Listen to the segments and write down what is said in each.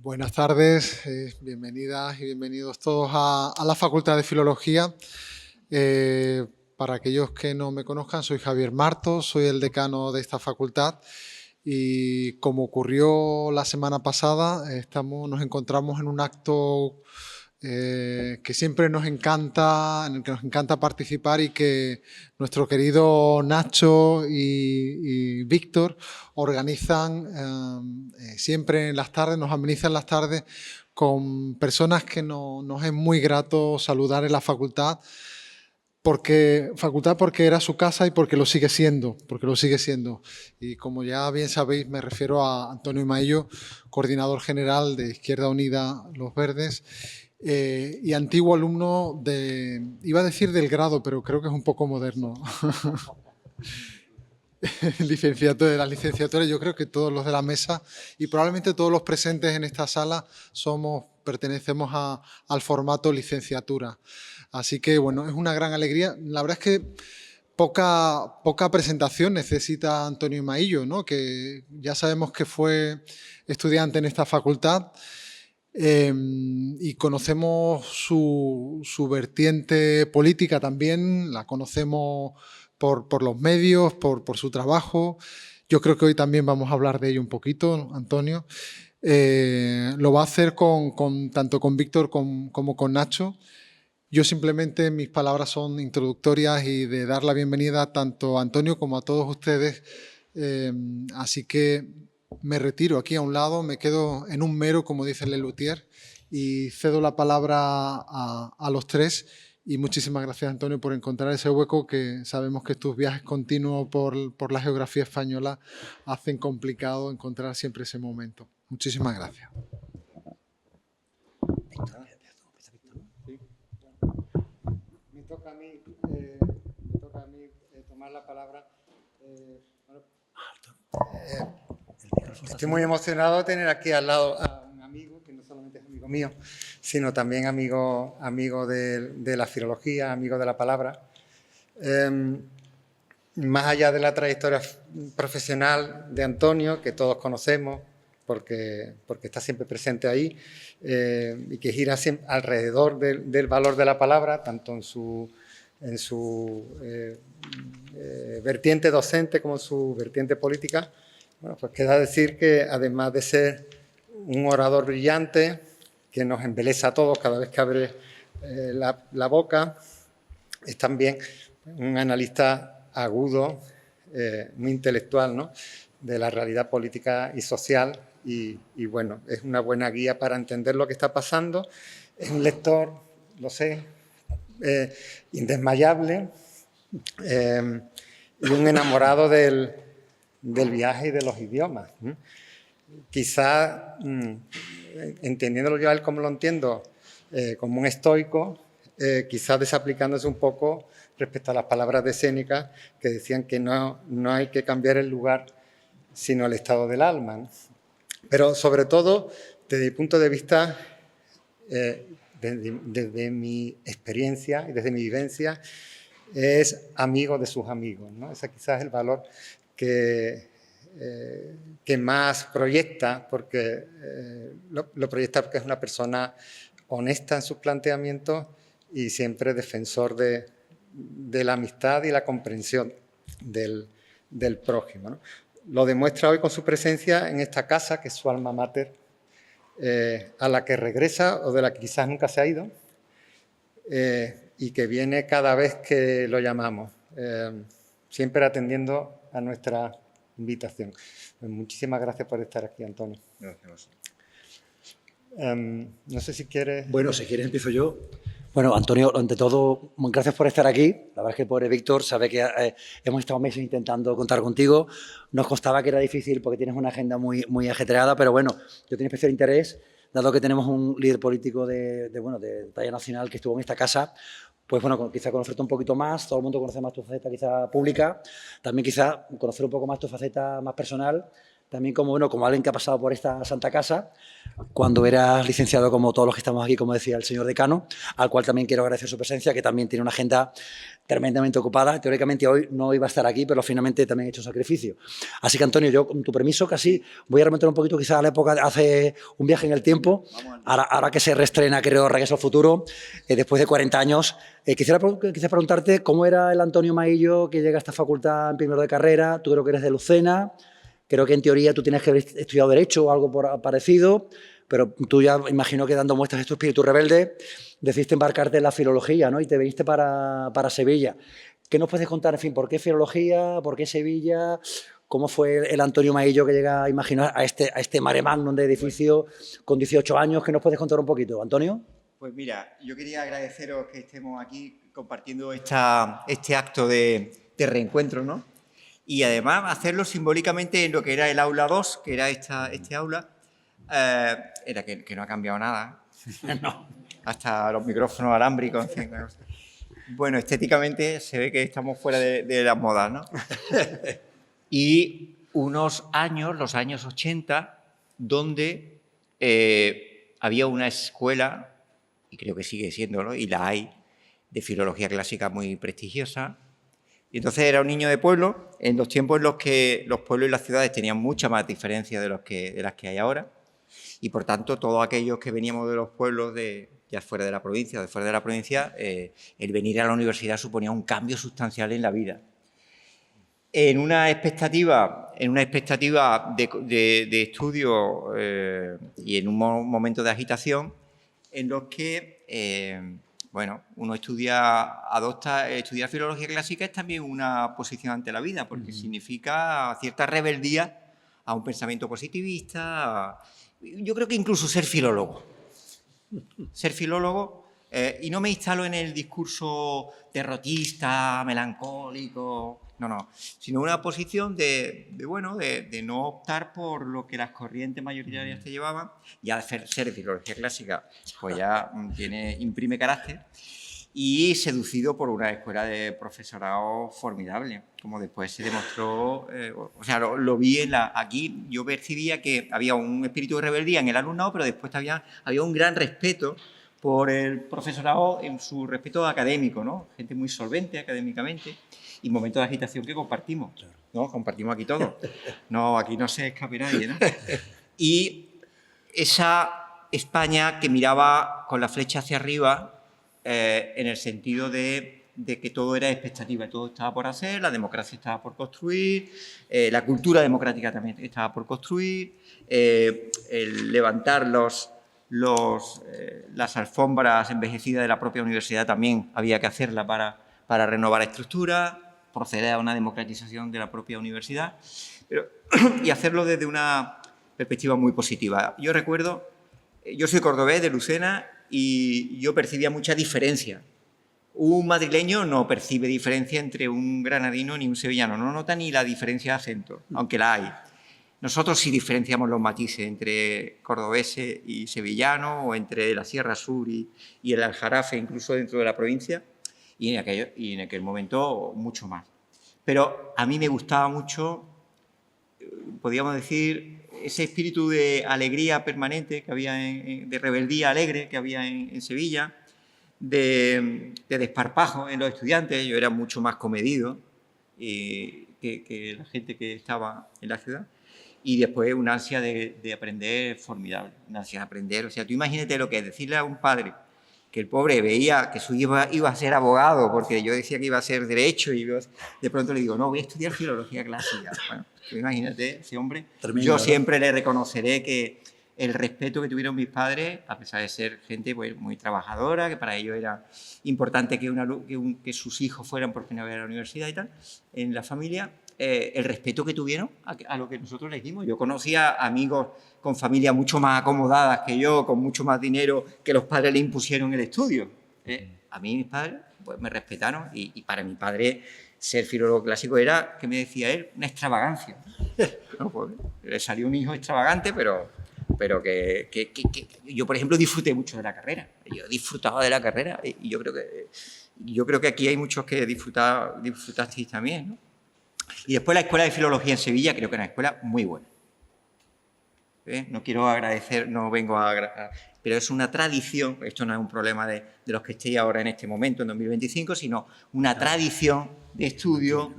Buenas tardes, bienvenidas y bienvenidos todos a la Facultad de Filología. Para aquellos que no me conozcan, soy Javier Martos, soy el decano de esta facultad y como ocurrió la semana pasada, nos encontramos en un acto que siempre nos encanta, en el que nos encanta participar y que nuestro querido Nacho y Víctor organizan siempre en las tardes, nos amenizan las tardes con personas que nos es muy grato saludar en la facultad, porque era su casa y porque lo sigue siendo, Y como ya bien sabéis, me refiero a Antonio Maillo, coordinador general de Izquierda Unida Los Verdes, y antiguo alumno iba a decir del grado, pero creo que es un poco moderno. De la licenciatura, yo creo que todos los de la mesa y probablemente todos los presentes en esta sala pertenecemos al formato licenciatura. Así que, bueno, es una gran alegría. La verdad es que poca presentación necesita Antonio Maillo, ¿no? Que ya sabemos que fue estudiante en esta facultad y conocemos su vertiente política también, la conocemos por los medios, por su trabajo. Yo creo que hoy también vamos a hablar de ello un poquito, Antonio. Lo va a hacer tanto con Víctor como con Nacho. Yo simplemente, mis palabras son introductorias y de dar la bienvenida tanto a Antonio como a todos ustedes. Así que me retiro aquí a un lado, me quedo en un mero, como dice Lelutier, y cedo la palabra a los tres. Y muchísimas gracias, Antonio, por encontrar ese hueco que sabemos que tus viajes continuos por la geografía española hacen complicado encontrar siempre ese momento. Muchísimas gracias. Me toca a mí tomar la palabra. Estoy muy emocionado de tener aquí al lado a un amigo, que no solamente es amigo mío, sino también amigo de la filología, amigo de la palabra. Más allá de la trayectoria profesional de Antonio, que todos conocemos, porque está siempre presente ahí, y que gira siempre alrededor del valor de la palabra, tanto en su vertiente docente como en su vertiente política. Bueno, pues queda decir que además de ser un orador brillante, que nos embelesa a todos cada vez que abre la boca, es también un analista agudo, muy intelectual, ¿no?, de la realidad política y social y bueno, es una buena guía para entender lo que está pasando. Es un lector, lo sé, indesmayable y un enamorado del viaje y de los idiomas. Quizá, entendiéndolo yo a él como lo entiendo, como un estoico, quizá desaplicándose un poco respecto a las palabras de Séneca, que decían que no hay que cambiar el lugar, sino el estado del alma, ¿no? Pero sobre todo, desde mi punto de vista, desde mi experiencia y desde mi vivencia, es amigo de sus amigos, ¿no? Ese quizás es el valor que más proyecta, porque lo proyecta porque es una persona honesta en sus planteamientos y siempre defensor de la amistad y la comprensión del prójimo, ¿no? Lo demuestra hoy con su presencia en esta casa, que es su alma mater, a la que regresa o de la que quizás nunca se ha ido, y que viene cada vez que lo llamamos, siempre atendiendo a nuestra invitación. Pues muchísimas gracias por estar aquí, Antonio. Gracias. No sé si quieres... Bueno, si quieres empiezo yo. Bueno, Antonio, ante todo, gracias por estar aquí. La verdad es que el pobre Víctor sabe que hemos estado meses intentando contar contigo. Nos constaba que era difícil porque tienes una agenda muy ajetreada, pero bueno, yo tenía especial interés, dado que tenemos un líder político de talla nacional que estuvo en esta casa, pues bueno, quizá conocerte un poquito más, todo el mundo conoce más tu faceta quizá pública, también quizá conocer un poco más tu faceta más personal, también como, bueno, como alguien que ha pasado por esta santa casa, cuando eras licenciado como todos los que estamos aquí, como decía el señor decano, al cual también quiero agradecer su presencia, que también tiene una agenda tremendamente ocupada. Teóricamente hoy no iba a estar aquí, pero finalmente también ha hecho sacrificio. Así que, Antonio, yo, con tu permiso, casi voy a remontar un poquito quizás a la época, hace un viaje en el tiempo, ahora que se reestrena, creo, Regreso al Futuro, después de 40 años. Quisiera preguntarte cómo era el Antonio Maillo que llega a esta facultad en primero de carrera. Tú creo que eres de Lucena. Creo que en teoría tú tienes que haber estudiado Derecho o algo parecido, pero tú ya imagino que dando muestras de tu espíritu rebelde decidiste embarcarte en la filología, ¿no? Y te viniste para Sevilla. ¿Qué nos puedes contar, en fin, por qué filología, por qué Sevilla? ¿Cómo fue el Antonio Maillo que llega, imagino, a este mare magnum de edificio con 18 años? ¿Qué nos puedes contar un poquito, Antonio? Pues mira, yo quería agradeceros que estemos aquí compartiendo este acto de reencuentro, ¿no? Y además hacerlo simbólicamente en lo que era el aula 2, que era este aula, era que no ha cambiado nada, no, hasta los micrófonos alámbricos, en fin. Bueno, estéticamente se ve que estamos fuera de las modas, ¿no? Y unos años, los años 80, donde había una escuela, y creo que sigue siendo, ¿no? Y la hay, de filología clásica muy prestigiosa. Y entonces era un niño de pueblo, en los tiempos en los que los pueblos y las ciudades tenían mucha más diferencia de las que hay ahora. Y por tanto, todos aquellos que veníamos de los pueblos ya fuera de la provincia o de fuera de la provincia, el venir a la universidad suponía un cambio sustancial en la vida. En una expectativa de estudio y en un momento de agitación en los que bueno, uno estudiar filología clásica es también una posición ante la vida, porque significa cierta rebeldía a un pensamiento positivista. Yo creo que incluso ser filólogo. Ser filólogo, y no me instalo en el discurso derrotista, melancólico, no, sino una posición de no optar por lo que las corrientes mayoritarias te llevaban. Ya ser filología clásica, pues ya imprime carácter, y seducido por una escuela de profesorado formidable, como después se demostró. O sea, lo vi aquí, yo percibía que había un espíritu de rebeldía en el alumnado, pero después había un gran respeto por el profesorado en su respeto académico, ¿no? Gente muy solvente académicamente, y momentos de agitación que compartimos, ¿no? Compartimos aquí todo. No, aquí no se escape nadie, ¿no? Y esa España que miraba con la flecha hacia arriba, en el sentido de que todo era expectativa, todo estaba por hacer, la democracia estaba por construir, la cultura democrática también estaba por construir, el levantar las alfombras envejecidas de la propia universidad también había que hacerla para renovar la estructura, proceder a una democratización de la propia universidad, y hacerlo desde una perspectiva muy positiva. Yo recuerdo, yo soy cordobés de Lucena, y yo percibía mucha diferencia. Un madrileño no percibe diferencia entre un granadino ni un sevillano, no nota ni la diferencia de acento, aunque la hay. Nosotros sí diferenciamos los matices entre cordobeses y sevillanos, o entre la Sierra Sur y el Aljarafe, incluso dentro de la provincia, y en aquel momento mucho más. Pero a mí me gustaba mucho, podríamos decir, ese espíritu de alegría permanente que había, de rebeldía alegre que había en Sevilla, de desparpajo en los estudiantes. Yo era mucho más comedido que la gente que estaba en la ciudad. Y después una ansia de aprender formidable, una ansia de aprender. O sea, tú imagínate lo que es decirle a un padre que el pobre veía que su hijo iba a ser abogado, porque yo decía que iba a ser derecho, y de pronto le digo, no, voy a estudiar filología clásica. Bueno, imagínate, ese hombre. Tremendo, yo ¿verdad? siempre le reconoceré que el respeto que tuvieron mis padres, a pesar de ser gente pues, muy trabajadora, que para ellos era importante que sus hijos fueran por primera vez a la universidad y tal, en la familia, el respeto que tuvieron a lo que nosotros les dimos. Yo conocía amigos con familias mucho más acomodadas que yo, con mucho más dinero, que los padres le impusieron el estudio. A mí mis padres pues, me respetaron, y para mi padre ser filólogo clásico era, que me decía él, una extravagancia. No, pues, le salió un hijo extravagante, pero que yo, por ejemplo, disfruté mucho de la carrera. Yo disfrutaba de la carrera, y yo creo que aquí hay muchos que disfrutasteis también, ¿no? Y después la Escuela de Filología en Sevilla, creo que era una escuela muy buena. No quiero agradecer, no vengo a... Pero es una tradición, esto no es un problema de los que estéis ahora en este momento, en 2025, sino una tradición de estudio,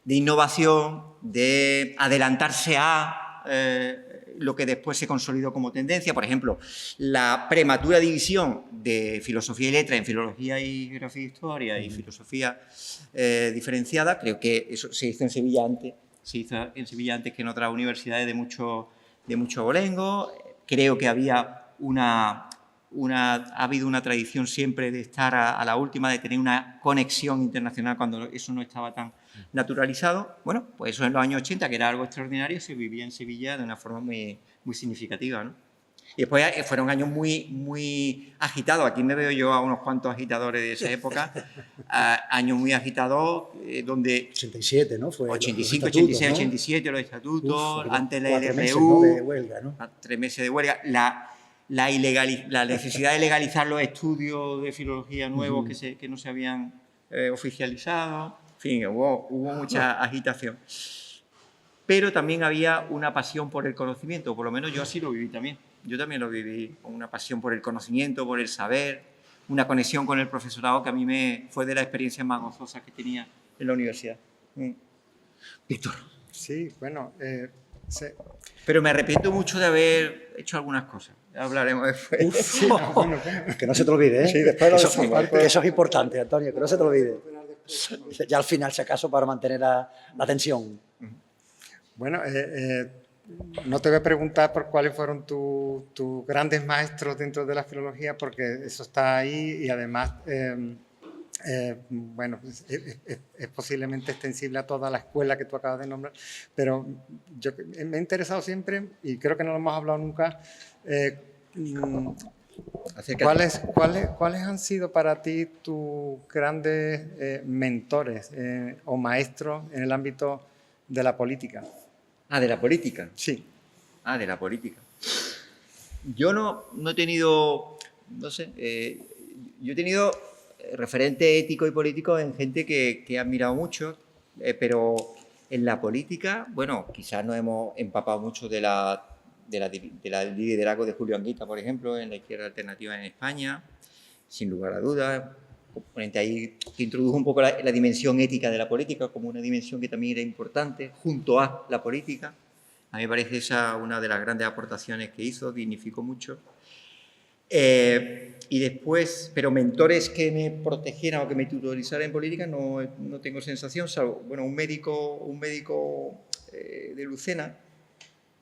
de innovación, de adelantarse a lo que después se consolidó como tendencia. Por ejemplo, la prematura división de filosofía y letra en filología y geografía e historia y filosofía diferenciada, creo que eso se hizo en Sevilla antes, que en otras universidades de mucho abolengo. Creo que ha habido una tradición siempre de estar a la última, de tener una conexión internacional cuando eso no estaba tan naturalizado. Bueno, pues eso en los años 80, que era algo extraordinario, se vivía en Sevilla de una forma muy significativa, ¿no? Y después fueron años muy agitados. Aquí me veo yo a unos cuantos agitadores de esa época. Años muy agitados, donde... 87, ¿no? Fue 85, los estatutos, 86, ¿no? 87, los estatutos, antes la 4 meses, LRU... ¿no? de huelga, ¿no? 3 meses de huelga. La necesidad de legalizar los estudios de filología nuevos que no se habían oficializado. En fin, hubo mucha agitación. Pero también había una pasión por el conocimiento, por lo menos yo así lo viví también. Yo también lo viví con una pasión por el conocimiento, por el saber, una conexión con el profesorado que a mí fue de las experiencias más gozosas que tenía en la universidad. Víctor. Sí, bueno, sí. Pero me arrepiento mucho de haber hecho algunas cosas. Ya hablaremos después. Sí, no, bueno. Que no se te olvide, ¿eh? Sí, después lo decimos. Que eso es importante, Antonio, que no se te olvide. Ya al final, si acaso, para mantener la tensión. Bueno, no te voy a preguntar por cuáles fueron tus grandes maestros dentro de la filología, porque eso está ahí y además, bueno, es posiblemente extensible a toda la escuela que tú acabas de nombrar, pero yo me he interesado siempre, y creo que no lo hemos hablado nunca, ¿cuáles han sido para ti tus grandes mentores o maestros en el ámbito de la política? Ah, ¿de la política? Sí. Ah, de la política. Yo no he tenido, no sé, yo he tenido referentes éticos y políticos en gente que he admirado mucho, pero en la política, bueno, quizás nos hemos empapado mucho del liderazgo de Julio Anguita, por ejemplo, en la izquierda alternativa en España, sin lugar a dudas. Componente ahí que introdujo un poco la dimensión ética de la política como una dimensión que también era importante, junto a la política. A mí me parece esa una de las grandes aportaciones que hizo, dignificó mucho. Y después, pero mentores que me protegieran o que me tutorizaran en política no tengo sensación, salvo, bueno, un médico de Lucena,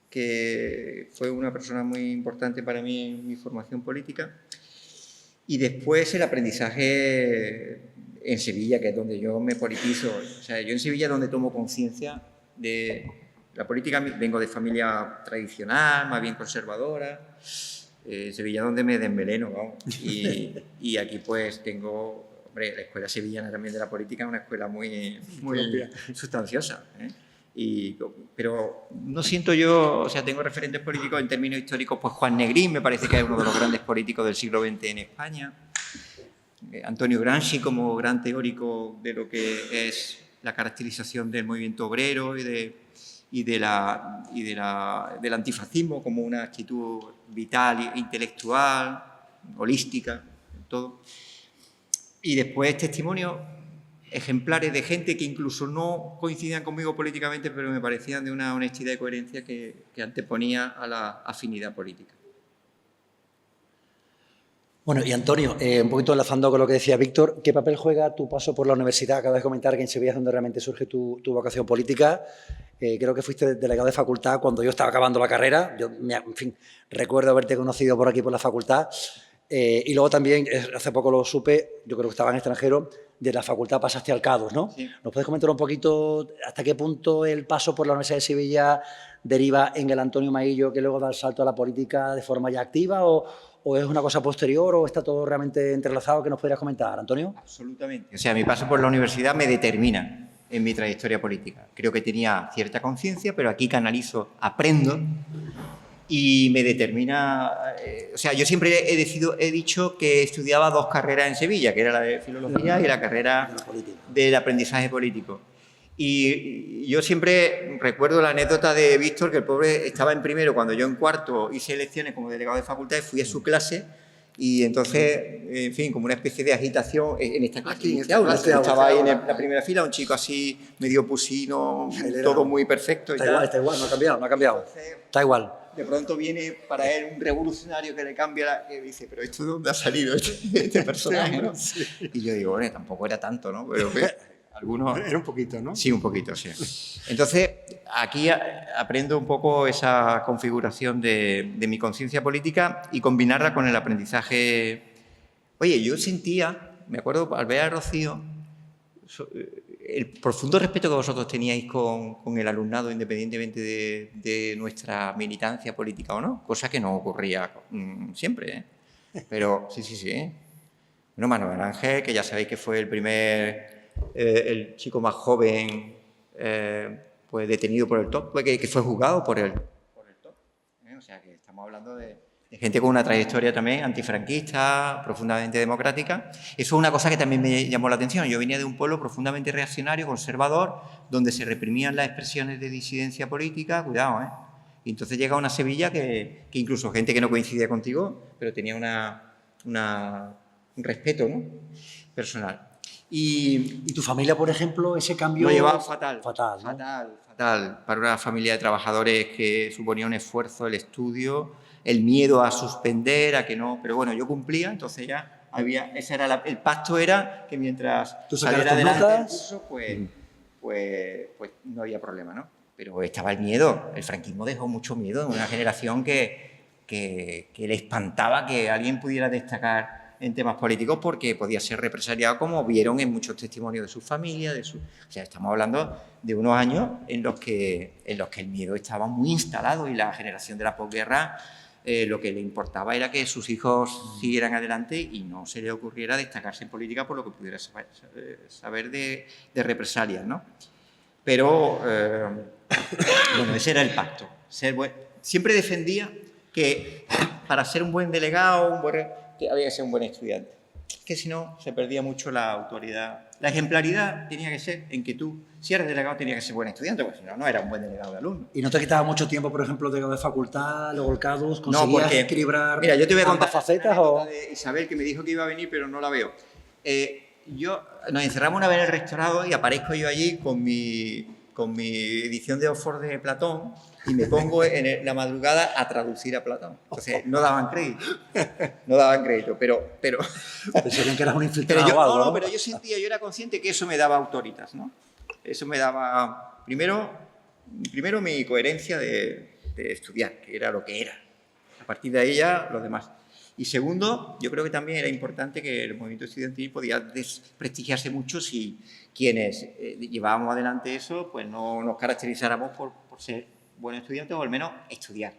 que fue una persona muy importante para mí en mi formación política. Y después el aprendizaje en Sevilla, que es donde yo me politizo. O sea, yo en Sevilla es donde tomo conciencia de la política. Vengo de familia tradicional, más bien conservadora. Sevilla es donde me desmeleno, vamos. Y aquí pues tengo... Hombre, la escuela sevillana también de la política es una escuela muy sustanciosa, ¿eh? Pero no siento yo, o sea, tengo referentes políticos en términos históricos, pues Juan Negrín me parece que es uno de los grandes políticos del siglo XX en España, Antonio Gramsci como gran teórico de lo que es la caracterización del movimiento obrero y del antifascismo como una actitud vital, intelectual, holística, todo. Y después testimonios ejemplares de gente que incluso no coincidían conmigo políticamente, pero me parecían de una honestidad y coherencia que anteponía a la afinidad política. Bueno, y Antonio, un poquito enlazando con lo que decía Víctor, ¿qué papel juega tu paso por la universidad? Acabas de comentar que en Sevilla es donde realmente surge tu vocación política. Creo que fuiste delegado de facultad cuando yo estaba acabando la carrera. Yo, en fin, recuerdo haberte conocido por aquí, por la facultad. Y luego también, hace poco lo supe, yo creo que estaba en extranjero, de la facultad pasaste al CADUS, ¿no? Sí. ¿Nos puedes comentar un poquito hasta qué punto el paso por la Universidad de Sevilla deriva en el Antonio Maillo que luego da el salto a la política de forma ya activa o es una cosa posterior o está todo realmente entrelazado? ¿Qué nos podrías comentar, Antonio? Absolutamente. O sea, mi paso por la universidad me determina en mi trayectoria política. Creo que tenía cierta conciencia, pero aquí canalizo, aprendo y me determina... o sea, yo siempre he dicho que estudiaba 2 carreras en Sevilla, que era la de filología y la carrera del aprendizaje político. Y yo siempre recuerdo la anécdota de Víctor, que el pobre estaba en primero cuando yo en cuarto hice elecciones como delegado de facultad y fui a su clase y entonces, en fin, como una especie de agitación en esta clase. Aquí, en esta clase, Estaba ahí en la primera fila, un chico así medio pusino, todo muy perfecto. Y Está igual, no ha cambiado, no ha cambiado. Está igual. De pronto viene para él un revolucionario que le cambia que dice, pero ¿esto de dónde ha salido este personaje? ¿No? Sí. Y yo digo, bueno, tampoco era tanto, ¿no? Pero algunos... Era un poquito, ¿no? Sí, un poquito, sí. Entonces, aquí aprendo un poco esa configuración de mi conciencia política y combinarla con el aprendizaje. Oye, yo sentía, me acuerdo al ver a Rocío, el profundo respeto que vosotros teníais con el alumnado, independientemente de nuestra militancia política o no, cosa que no ocurría siempre, ¿eh? Pero sí, sí, sí. Bueno, Manuel Ángel, que ya sabéis que fue el chico más joven pues detenido por el TOP, que fue juzgado por el TOP. O sea, que estamos hablando de gente con una trayectoria también antifranquista, profundamente democrática. Eso es una cosa que también me llamó la atención. Yo venía de un pueblo profundamente reaccionario, conservador, donde se reprimían las expresiones de disidencia política. Cuidado, ¿eh? Y entonces llega una Sevilla que incluso gente que no coincidía contigo, pero tenía un respeto, ¿no?, personal. ¿Y tu familia, por ejemplo, ese cambio? Lo llevaba fatal. Fatal, ¿no? Fatal. Para una familia de trabajadores que suponía un esfuerzo el estudio, el miedo a suspender, a que no... Pero bueno, yo cumplía, entonces ya había... el pacto era que mientras tú saliera sacaras adelante el tus curso, pues no había problema, ¿no? Pero estaba el miedo. El franquismo dejó mucho miedo en una generación que le espantaba que alguien pudiera destacar en temas políticos porque podía ser represaliado, como vieron en muchos testimonios de sus familias. O sea, estamos hablando de unos años en los que el miedo estaba muy instalado y la generación de la posguerra lo que le importaba era que sus hijos siguieran adelante y no se le ocurriera destacarse en política por lo que pudiera saber de represalias, ¿no? Pero, bueno, ese era el pacto. Siempre defendía que para ser un buen delegado, que había que ser un buen estudiante, que si no se perdía mucho la autoridad. La ejemplaridad tenía que ser en que tú, si eres delegado, tenías que ser buen estudiante, porque si no, no era un buen delegado de alumno. ¿Y no te quitaba mucho tiempo, por ejemplo, de facultad, luego el CADUS? No, ¿Conseguías porque, equilibrar mira, yo te voy a contar ambas facetas? ¿O? de Isabel, que me dijo que iba a venir, pero no la veo. Nos encerramos una vez en el rectorado y aparezco yo allí con mi edición de Oxford de Platón y me pongo en la madrugada a traducir a Platón. Entonces, no daban crédito, pero Pensarían que eras un infiltrado o algo, ¿no? pero yo era consciente que eso me daba autoritas, ¿no? Eso me daba, primero mi coherencia de estudiar, que era lo que era. A partir de ahí ya, los demás. Y segundo, yo creo que también era importante que el movimiento estudiantil podía desprestigiarse mucho si quienes llevábamos adelante eso, pues no nos caracterizáramos por ser buenos estudiantes o al menos estudiar.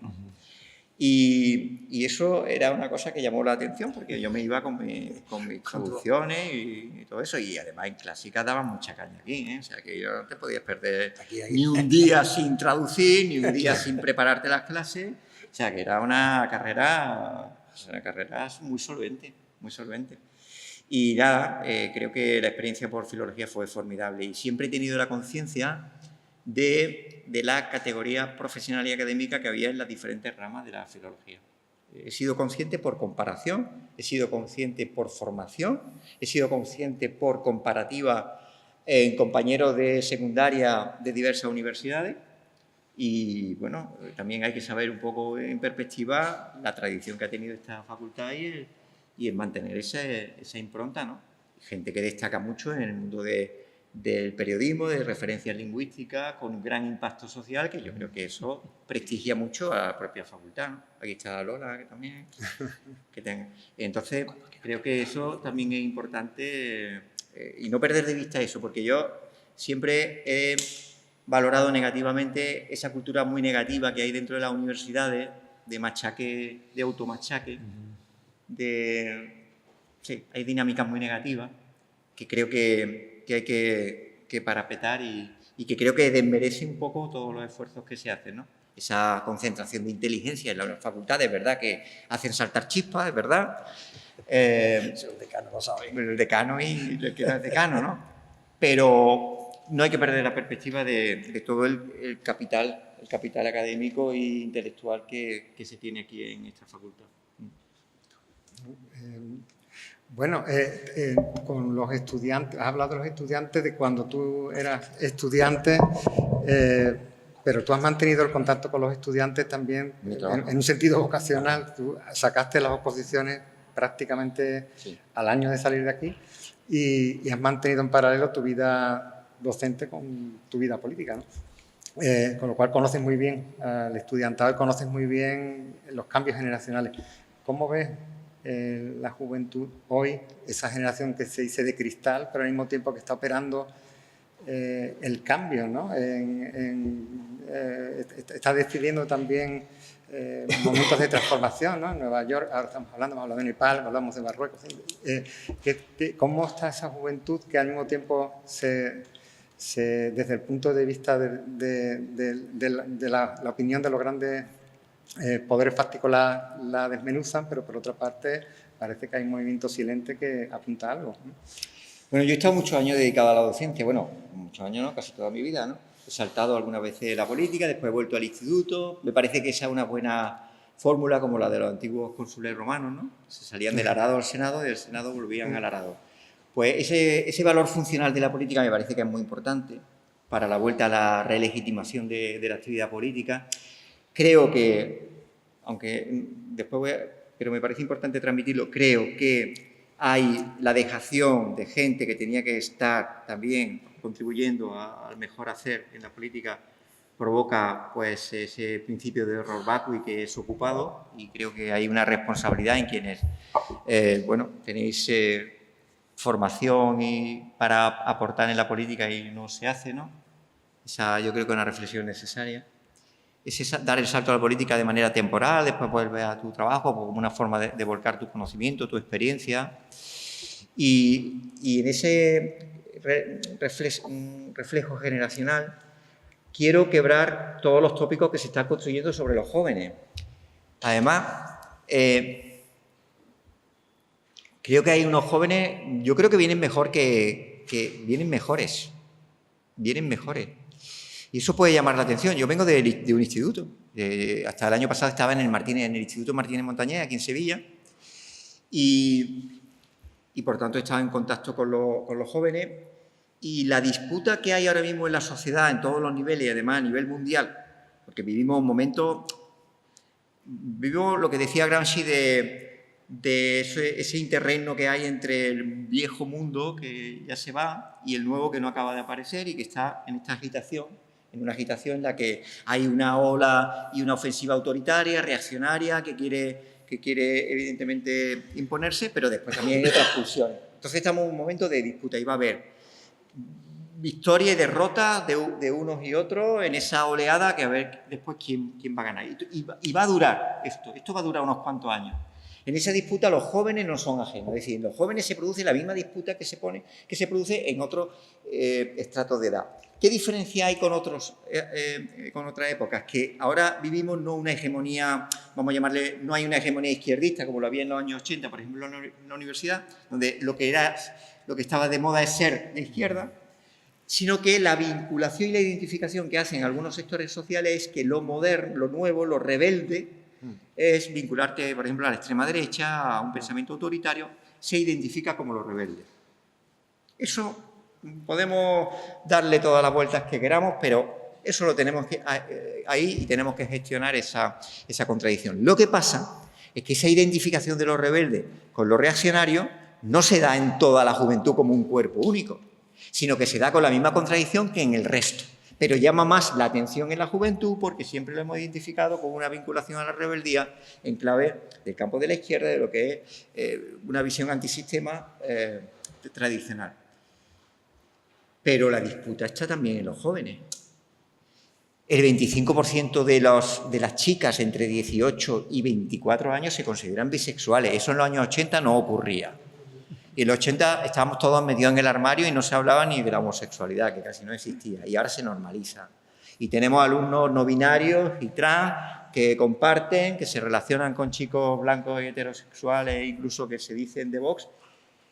Y eso era una cosa que llamó la atención porque yo me iba con mis traducciones y todo eso, y además en clásica daban mucha caña aquí, ¿eh? O sea que no te podías perder ni un día sin traducir, ni un día sin prepararte las clases, o sea que era una carrera muy solvente, muy solvente. Y nada, creo que la experiencia por filología fue formidable y siempre he tenido la conciencia de la categoría profesional y académica que había en las diferentes ramas de la filología. He sido consciente por comparación, he sido consciente por formación, he sido consciente por comparativa en compañeros de secundaria de diversas universidades y, bueno, también hay que saber un poco en perspectiva la tradición que ha tenido esta facultad y el mantener esa impronta, ¿no? Gente que destaca mucho en el mundo del periodismo, de referencias lingüísticas, con un gran impacto social, que yo creo que eso prestigia mucho a la propia facultad, ¿no? Aquí está Lola, que también... Entonces, creo que eso también es importante y no perder de vista eso, porque yo siempre he valorado negativamente esa cultura muy negativa que hay dentro de las universidades, de machaque, de automachaque, sí, hay dinámicas muy negativas que creo que hay que parapetar y que creo que desmerece un poco todos los esfuerzos que se hacen, ¿no? Esa concentración de inteligencia en la facultad, es verdad que hacen saltar chispas, es verdad. El decano lo sabe. El decano y el que no es decano, ¿no? Pero no hay que perder la perspectiva de todo el capital académico e intelectual que se tiene aquí en esta facultad. Bueno, con los estudiantes, has hablado de los estudiantes de cuando tú eras estudiante, pero tú has mantenido el contacto con los estudiantes también en un sentido vocacional. Tú sacaste las oposiciones prácticamente al año de salir de aquí y has mantenido en paralelo tu vida docente con tu vida política, ¿no? Con lo cual conoces muy bien al estudiantado y conoces muy bien los cambios generacionales. ¿Cómo ves la juventud hoy, esa generación que se dice de cristal, pero al mismo tiempo que está operando el cambio, ¿no? Está decidiendo también momentos de transformación, ¿no? En Nueva York, ahora estamos hablando de Nepal, hablamos de Marruecos. ¿Cómo está esa juventud que al mismo tiempo desde el punto de vista de la opinión de los grandes poderes fácticos la desmenuzan, pero por otra parte parece que hay un movimiento silente que apunta a algo, ¿no? Bueno, yo he estado muchos años dedicado a la docencia, bueno, muchos años no, casi toda mi vida, ¿no? He saltado algunas veces la política, después he vuelto al instituto. Me parece que esa es una buena fórmula como la de los antiguos cónsules romanos, ¿no? Se salían del arado al Senado y del Senado volvían al arado. Pues ese valor funcional de la política me parece que es muy importante para la vuelta a la relegitimación de la actividad política. Creo que, aunque después pero me parece importante transmitirlo, creo que hay la dejación de gente que tenía que estar también contribuyendo al mejor hacer en la política, provoca pues ese principio de error vacui que es ocupado, y creo que hay una responsabilidad en quienes bueno, tenéis formación para aportar en la política y no se hace, ¿no? Esa yo creo que es una reflexión necesaria. Es dar el salto a la política de manera temporal, después volver a tu trabajo como una forma de volcar tu conocimiento, tu experiencia. Y en ese reflejo generacional quiero quebrar todos los tópicos que se están construyendo sobre los jóvenes. Además, creo que hay unos jóvenes, yo creo que vienen mejor vienen mejores. Y eso puede llamar la atención. Yo vengo de un instituto. Hasta el año pasado estaba en el Instituto Martínez Montañés, aquí en Sevilla. Y por tanto he estado en contacto con los jóvenes. Y la disputa que hay ahora mismo en la sociedad, en todos los niveles, y además a nivel mundial, porque vivimos lo que decía Gramsci de ese interregno que hay entre el viejo mundo que ya se va y el nuevo que no acaba de aparecer y que está en esta agitación, en una agitación en la que hay una ola y una ofensiva autoritaria, reaccionaria, que quiere evidentemente imponerse, pero después también hay otras pulsiones. Entonces estamos en un momento de disputa y va a haber victoria y derrota de unos y otros en esa oleada que a ver después quién va a ganar. Y va a durar esto va a durar unos cuantos años. En esa disputa los jóvenes no son ajenos, es decir, en los jóvenes se produce la misma disputa que se produce en otros estratos de edad. ¿Qué diferencia hay con otras épocas? Que ahora vivimos no una hegemonía, vamos a llamarle, no hay una hegemonía izquierdista como lo había en los años 80, por ejemplo, en la universidad, donde lo que estaba de moda es ser de izquierda, sino que la vinculación y la identificación que hacen algunos sectores sociales es que lo moderno, lo nuevo, lo rebelde, es vincularte, por ejemplo, a la extrema derecha, a un pensamiento autoritario, se identifica como lo rebelde. Eso podemos darle todas las vueltas que queramos, pero eso lo tenemos ahí y tenemos que gestionar esa contradicción. Lo que pasa es que esa identificación de lo rebelde con lo reaccionario no se da en toda la juventud como un cuerpo único, sino que se da con la misma contradicción que en el resto. Pero llama más la atención en la juventud porque siempre lo hemos identificado con una vinculación a la rebeldía en clave del campo de la izquierda, de lo que es una visión antisistema tradicional. Pero la disputa está también en los jóvenes. El 25% de las chicas entre 18 y 24 años se consideran bisexuales. Eso en los años 80 no ocurría. Y en los 80 estábamos todos metidos en el armario y no se hablaba ni de la homosexualidad, que casi no existía. Y ahora se normaliza. Y tenemos alumnos no binarios y trans que comparten, que se relacionan con chicos blancos y heterosexuales, incluso que se dicen de Vox.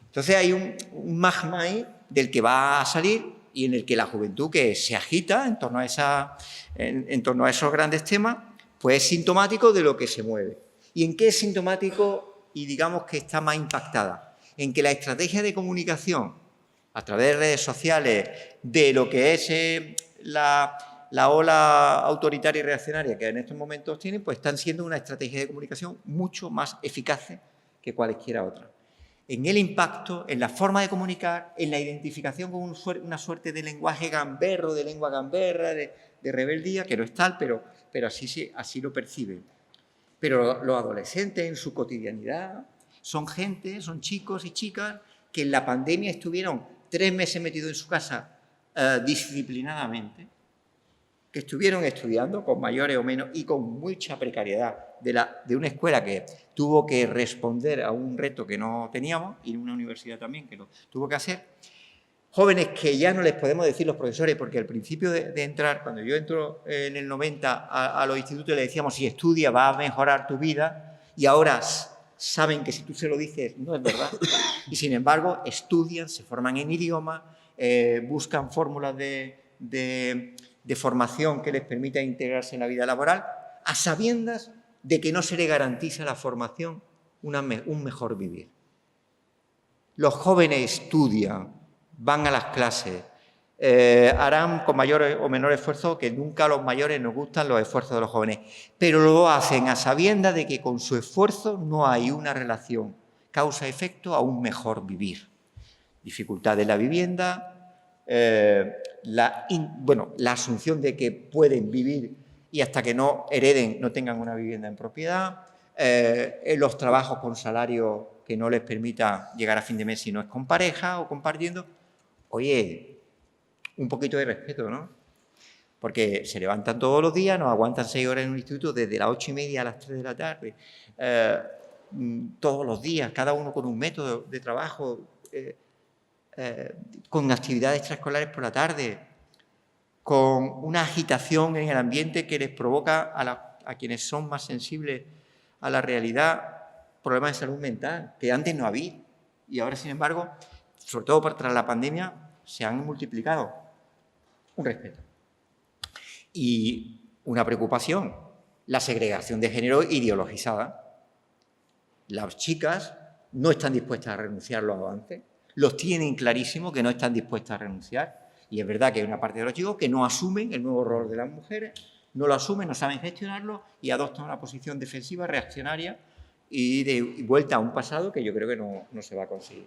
Entonces hay un magma ahí del que va a salir y en el que la juventud que se agita en torno a esos grandes temas, pues es sintomático de lo que se mueve. ¿Y en qué es sintomático y digamos que está más impactada? En que la estrategia de comunicación a través de redes sociales de lo que es la ola autoritaria y reaccionaria que en estos momentos tienen, pues están siendo una estrategia de comunicación mucho más eficaces que cualesquiera otra. En el impacto, en la forma de comunicar, en la identificación con una suerte de lenguaje gamberro, de lengua gamberra, de rebeldía, que no es tal, pero así lo perciben. Pero los adolescentes en su cotidianidad son gente, son chicos y chicas que en la pandemia estuvieron 3 meses metidos en su casa disciplinadamente, que estuvieron estudiando con mayores o menos y con mucha precariedad de una escuela que tuvo que responder a un reto que no teníamos y una universidad también que lo tuvo que hacer. Jóvenes que ya no les podemos decir los profesores, porque al principio de entrar, cuando yo entro en el 90 a los institutos, le decíamos, si estudia va a mejorar tu vida, y ahora saben que si tú se lo dices no es verdad, y sin embargo estudian, se forman en idiomas, buscan fórmulas de formación que les permita integrarse en la vida laboral, a sabiendas de que no se le garantiza a la formación un mejor vivir. Los jóvenes estudian, van a las clases, harán con mayor o menor esfuerzo, que nunca a los mayores nos gustan los esfuerzos de los jóvenes, pero lo hacen a sabiendas de que con su esfuerzo no hay una relación causa-efecto a un mejor vivir. Dificultad de la vivienda, la asunción de que pueden vivir y hasta que no hereden no tengan una vivienda en propiedad, los trabajos con salario que no les permita llegar a fin de mes si no es con pareja o compartiendo. Oye, un poquito de respeto, ¿no? Porque se levantan todos los días, nos aguantan 6 horas en un instituto desde las 8:30 a las 3 de la tarde, todos los días, cada uno con un método de trabajo, con actividades extraescolares por la tarde, con una agitación en el ambiente que les provoca a quienes son más sensibles a la realidad problemas de salud mental, que antes no había. Y ahora, sin embargo, sobre todo tras la pandemia, se han multiplicado. Un respeto. Y una preocupación, la segregación de género ideologizada. Las chicas no están dispuestas a renunciar a los avances, los tienen clarísimo que no están dispuestas a renunciar. Y es verdad que hay una parte de los chicos que no asumen el nuevo rol de las mujeres, no lo asumen, no saben gestionarlo y adoptan una posición defensiva, reaccionaria y de vuelta a un pasado que yo creo que no se va a conseguir.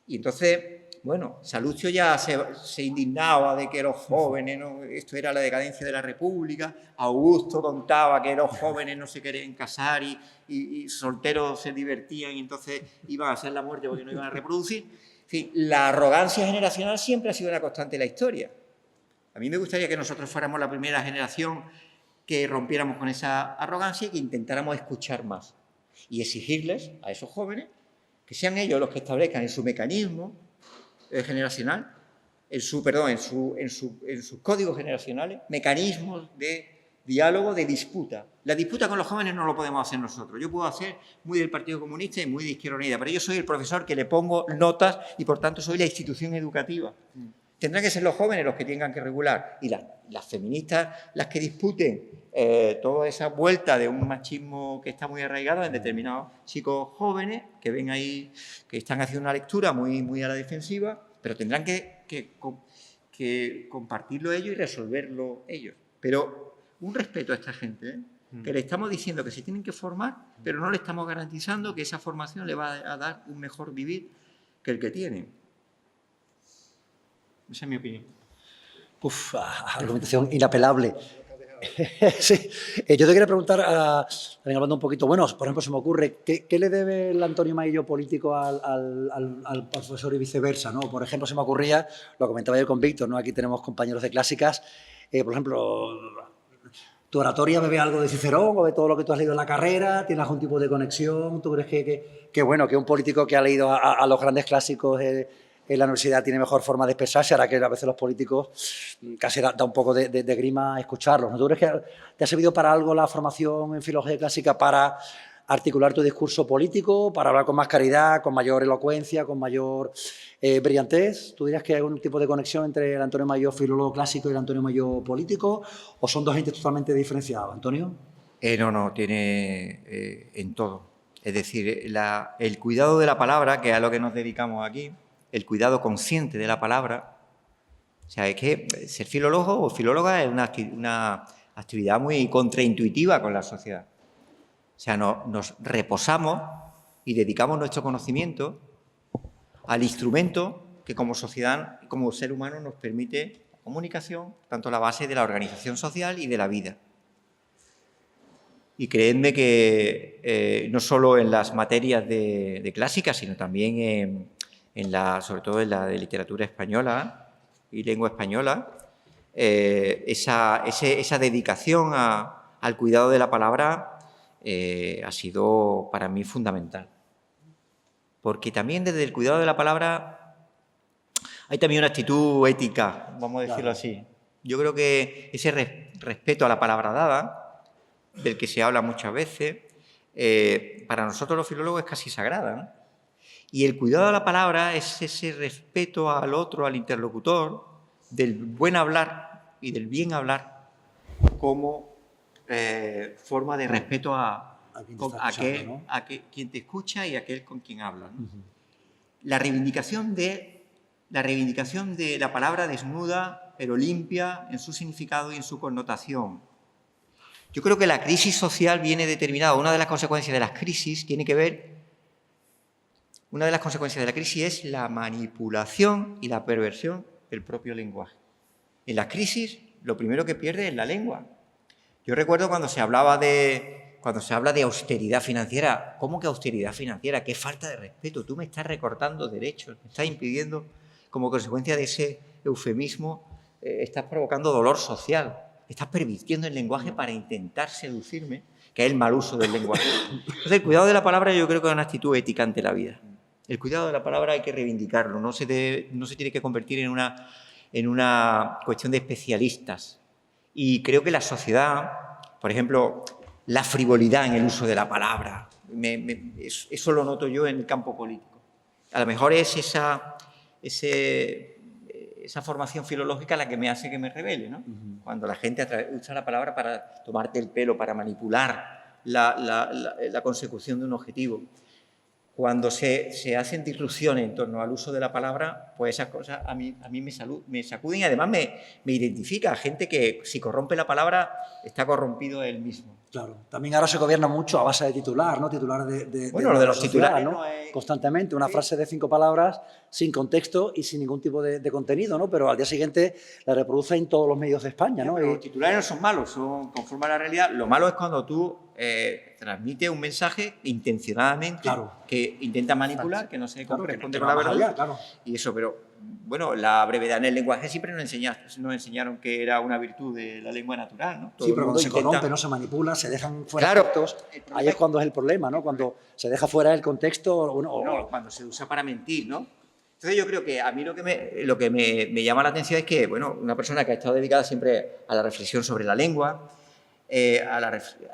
Y entonces, bueno, Salustio ya se indignaba de que los jóvenes, ¿no? Esto era la decadencia de la República, Augusto contaba que los jóvenes no se querían casar y solteros se divertían y entonces iban a hacer la muerte porque no iban a reproducir. En fin, la arrogancia generacional siempre ha sido una constante en la historia. A mí me gustaría que nosotros fuéramos la primera generación que rompiéramos con esa arrogancia y que intentáramos escuchar más y exigirles a esos jóvenes que sean ellos los que establezcan en su mecanismo generacional, en sus códigos generacionales, mecanismos de diálogo, de disputa. La disputa con los jóvenes no lo podemos hacer nosotros. Yo puedo hacer muy del Partido Comunista y muy de Izquierda Unida, pero yo soy el profesor que le pongo notas y, por tanto, soy la institución educativa. Tendrán que ser los jóvenes los que tengan que regular y las feministas las que disputen toda esa vuelta de un machismo que está muy arraigado en determinados chicos jóvenes que ven ahí, que están haciendo una lectura muy a la defensiva, pero tendrán que compartirlo ellos y resolverlo ellos. Pero un respeto a esta gente, que le estamos diciendo que se tienen que formar, pero no le estamos garantizando que esa formación le va a dar un mejor vivir que el que tienen. Esa es mi opinión. Argumentación inapelable. Sí. Yo te quería preguntar, hablando un poquito, bueno, por ejemplo, se me ocurre, ¿qué le debe el Antonio Maillo político al profesor y viceversa, ¿no? Por ejemplo, se me ocurría, lo comentaba yo con Víctor, ¿no? Aquí tenemos compañeros de clásicas, por ejemplo, ¿tu oratoria bebe algo de Cicerón o de todo lo que tú has leído en la carrera? ¿Tienes algún tipo de conexión? ¿Tú crees que un político que ha leído a los grandes clásicos en la universidad tiene mejor forma de expresarse, ahora que a veces los políticos casi da un poco de grima escucharlos, ¿no? ¿Tú crees que te ha servido para algo la formación en filología clásica para articular tu discurso político, para hablar con más claridad, con mayor elocuencia, con mayor brillantez? ¿Tú dirías que hay algún tipo de conexión entre el Antonio Mayó filólogo clásico y el Antonio Mayó político? ¿O son dos entes totalmente diferenciados, Antonio? No, tiene en todo. Es decir, el cuidado de la palabra, que es a lo que nos dedicamos aquí, el cuidado consciente de la palabra. O sea, es que ser filólogo o filóloga es una actividad muy contraintuitiva con la sociedad. O sea, nos reposamos y dedicamos nuestro conocimiento al instrumento que como sociedad, como ser humano, nos permite la comunicación, tanto la base de la organización social y de la vida. Y creedme que no solo en las materias de clásica, sino también sobre todo en la de literatura española y lengua española, esa dedicación al cuidado de la palabra ha sido para mí fundamental. Porque también desde el cuidado de la palabra hay también una actitud ética, vamos a decirlo así. Yo creo que ese respeto a la palabra dada, del que se habla muchas veces, para nosotros los filólogos es casi sagrada, ¿no? Y el cuidado de la palabra es ese respeto al otro, al interlocutor, del buen hablar y del bien hablar como forma de respeto a quien te escucha y a aquel con quien habla, ¿no? La reivindicación de la palabra desnuda, pero limpia en su significado y en su connotación. Yo creo que la crisis social viene determinada, una de las consecuencias de las crisis tiene que ver, una de las consecuencias de la crisis es la manipulación y la perversión del propio lenguaje. En las crisis, lo primero que pierde es la lengua. Yo recuerdo cuando se habla de austeridad financiera. ¿Cómo que austeridad financiera? ¡Qué falta de respeto! Tú me estás recortando derechos, me estás impidiendo, como consecuencia de ese eufemismo, estás provocando dolor social. Estás pervirtiendo el lenguaje para intentar seducirme, que es el mal uso del lenguaje. Entonces, el cuidado de la palabra yo creo que es una actitud ética ante la vida. El cuidado de la palabra hay que reivindicarlo, no se tiene que convertir en una cuestión de especialistas. Y creo que la sociedad, por ejemplo, la frivolidad en el uso de la palabra, eso lo noto yo en el campo político. A lo mejor es esa formación filológica la que me hace que me rebele, ¿no? Cuando la gente usa la palabra para tomarte el pelo, para manipular la consecución de un objetivo. Cuando se hacen disrupciones en torno al uso de la palabra, pues esas cosas a mí me sacuden y además me identifica a gente que si corrompe la palabra está corrompido él mismo. Claro. También ahora se gobierna mucho a base de titular, ¿no? Titular bueno, lo de los titulares, ¿no? Constantemente, una frase de 5 palabras sin contexto y sin ningún tipo de contenido, ¿no? Pero al día siguiente la reproduce en todos los medios de España, ¿no? Los titulares no son malos, son conforme a la realidad. Lo malo es cuando tú transmites un mensaje intencionadamente que intenta manipular, que no se corresponde con la verdad. Y eso, pero bueno, la brevedad en el lenguaje siempre nos enseñaron que era una virtud de la lengua natural, ¿no? Sí, pero cuando se corrompe, no se manipula, se dejan fuera efectos, ahí es cuando es el problema, ¿no? Cuando se deja fuera el contexto. Cuando se usa para mentir, ¿no? Entonces yo creo que a mí lo que me llama la atención es que, bueno, una persona que ha estado dedicada siempre a la reflexión sobre la lengua, a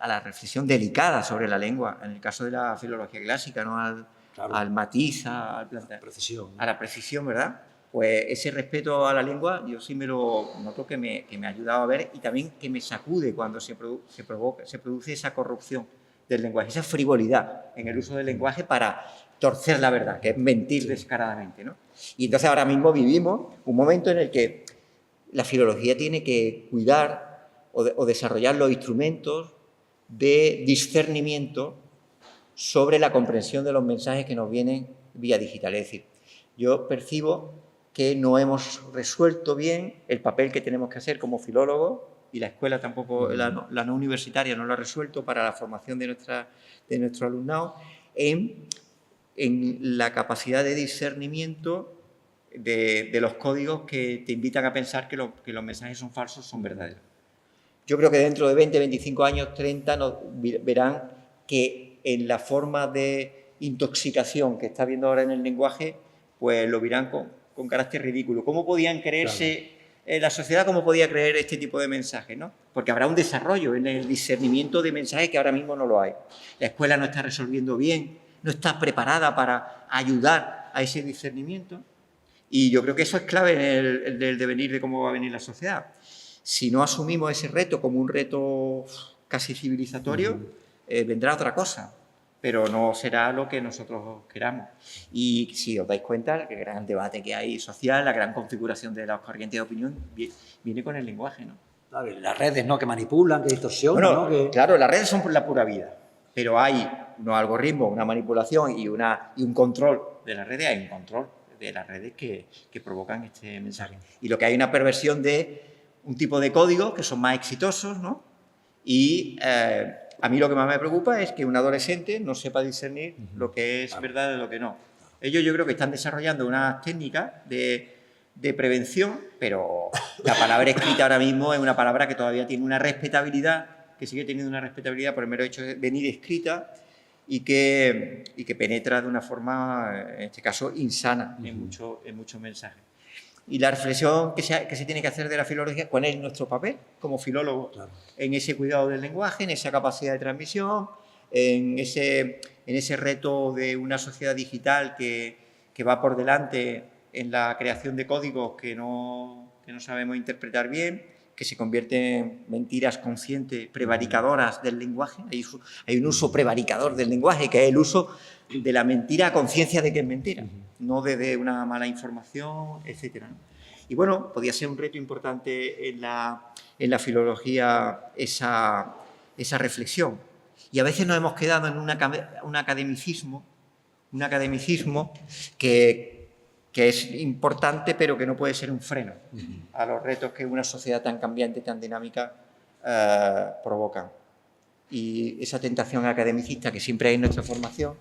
la reflexión delicada sobre la lengua, en el caso de la filología clásica, ¿no? Al matiz, a la precisión, ¿verdad? Pues ese respeto a la lengua yo sí me lo noto que me ha ayudado a ver y también que me sacude cuando se produce esa corrupción del lenguaje, esa frivolidad en el uso del lenguaje para torcer la verdad, que es mentir descaradamente, ¿no? Y entonces ahora mismo vivimos un momento en el que la filología tiene que cuidar o desarrollar los instrumentos de discernimiento sobre la comprensión de los mensajes que nos vienen vía digital. Es decir, yo percibo que no hemos resuelto bien el papel que tenemos que hacer como filólogos y la escuela tampoco, la no universitaria no lo ha resuelto para la formación de nuestro alumnado en la capacidad de discernimiento de los códigos que te invitan a pensar que los mensajes son falsos, son verdaderos. Yo creo que dentro de 20, 25 años, 30, verán que en la forma de intoxicación que está habiendo ahora en el lenguaje, pues lo verán con carácter ridículo. ¿Cómo podían creerse la sociedad cómo podía creer este tipo de mensajes, ¿no? Porque habrá un desarrollo en el discernimiento de mensajes que ahora mismo no lo hay. La escuela no está resolviendo bien, no está preparada para ayudar a ese discernimiento. Y yo creo que eso es clave en el devenir de cómo va a venir la sociedad. Si no asumimos ese reto como un reto casi civilizatorio, vendrá otra cosa, pero no será lo que nosotros queramos. Y si os dais cuenta, el gran debate que hay social, la gran configuración de las corrientes de opinión, viene con el lenguaje, ¿no? Las redes, ¿no?, que manipulan, que distorsionan, Bueno, ¿no? Que... claro, las redes son por la pura vida, pero hay unos algoritmos, una manipulación y un control de las redes, hay un control de las redes que provocan este mensaje. Y lo que hay es una perversión de un tipo de códigos que son más exitosos, ¿no? Y a mí lo que más me preocupa es que un adolescente no sepa discernir lo que es verdad de lo que no. Ellos yo creo que están desarrollando unas técnicas de prevención, pero la palabra escrita ahora mismo es una palabra que todavía tiene una respetabilidad, que sigue teniendo una respetabilidad por el mero hecho de venir escrita y que penetra de una forma, en este caso, insana en muchos mensajes. Y la reflexión que se tiene que hacer de la filología, ¿cuál es nuestro papel como filólogos? Claro. En ese cuidado del lenguaje, en esa capacidad de transmisión, en ese reto de una sociedad digital que va por delante en la creación de códigos que no sabemos interpretar bien, que se convierten en mentiras conscientes, prevaricadoras del lenguaje. Hay un uso prevaricador del lenguaje, que es el uso de la mentira a conciencia de que es mentira, no desde una mala información, etcétera, ¿no? Y bueno, podía ser un reto importante en la filología esa reflexión. Y a veces nos hemos quedado en un academicismo que es importante, pero que no puede ser un freno a los retos que una sociedad tan cambiante, tan dinámica, provocan. Y esa tentación academicista que siempre hay en nuestra formación,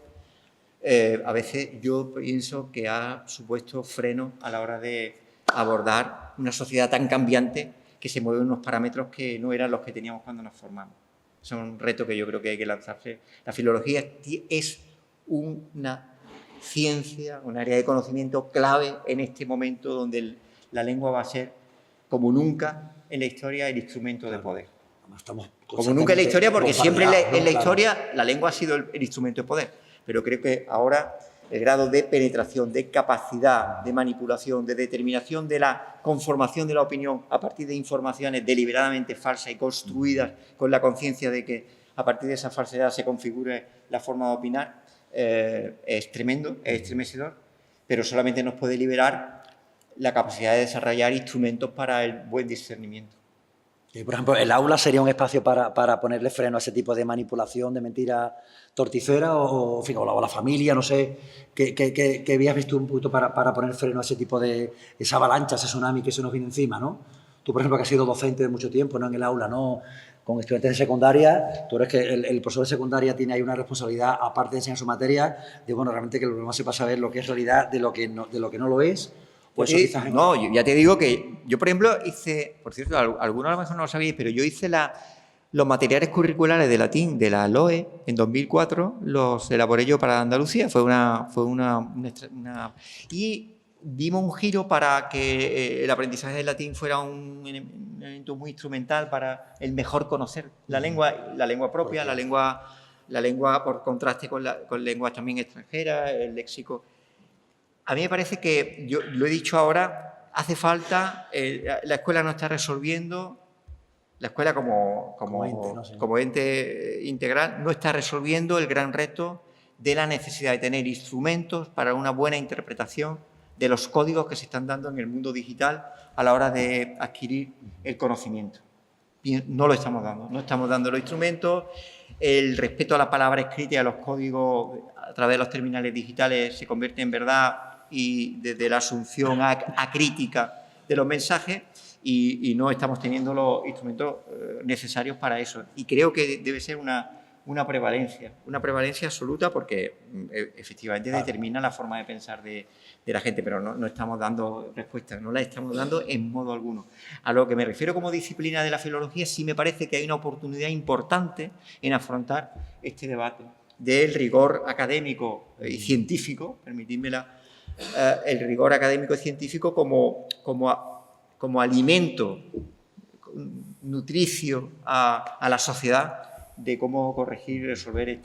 a veces yo pienso que ha supuesto freno a la hora de abordar una sociedad tan cambiante que se mueve en unos parámetros que no eran los que teníamos cuando nos formamos. Es un reto que yo creo que hay que lanzarse. La filología es una ciencia, un área de conocimiento clave en este momento donde la lengua va a ser, como nunca en la historia, el instrumento de poder. Como nunca en la historia, porque siempre en la historia la lengua ha sido el instrumento de poder. Pero creo que ahora el grado de penetración, de capacidad, de manipulación, de determinación de la conformación de la opinión a partir de informaciones deliberadamente falsas y construidas con la conciencia de que a partir de esa falsedad se configure la forma de opinar, es tremendo, es estremecedor, pero solamente nos puede liberar la capacidad de desarrollar instrumentos para el buen discernimiento. Por ejemplo, ¿el aula sería un espacio para ponerle freno a ese tipo de manipulación, de mentira torticera o la familia? No sé, ¿qué habías visto un punto para poner freno a ese tipo de esa avalancha, ese tsunami que se nos viene encima, ¿no? Tú, por ejemplo, que has sido docente de mucho tiempo, ¿no?, en el aula, ¿no?, con estudiantes de secundaria, tú eres que el profesor de secundaria tiene ahí una responsabilidad, aparte de enseñar su materia, de, bueno, realmente que lo más sepa saber lo que es realidad de lo que no lo es. Pues eso quizás no, yo ya te digo que yo, por ejemplo, hice, por cierto, algunos a lo mejor no lo sabéis, pero yo hice los materiales curriculares de latín de la LOE en 2004, los elaboré yo para Andalucía, y dimos un giro para que el aprendizaje del latín fuera un elemento muy instrumental para el mejor conocer la lengua propia, la lengua por contraste con lenguas también extranjeras, el léxico. A mí me parece que, yo lo he dicho ahora, hace falta, la escuela no está resolviendo, la escuela como ente integral no está resolviendo el gran reto de la necesidad de tener instrumentos para una buena interpretación de los códigos que se están dando en el mundo digital a la hora de adquirir el conocimiento. Y no lo estamos dando, no estamos dando los instrumentos, el respeto a la palabra escrita y a los códigos a través de los terminales digitales se convierte en verdad y desde la asunción acrítica de los mensajes y no estamos teniendo los instrumentos necesarios para eso. Y creo que debe ser una prevalencia absoluta porque efectivamente determina la forma de pensar de la gente, pero no estamos dando respuestas, no las estamos dando en modo alguno. A lo que me refiero como disciplina de la filología, sí me parece que hay una oportunidad importante en afrontar este debate del rigor académico y científico, permitidme el rigor académico y científico como como alimento nutricio a la sociedad de cómo corregir y resolver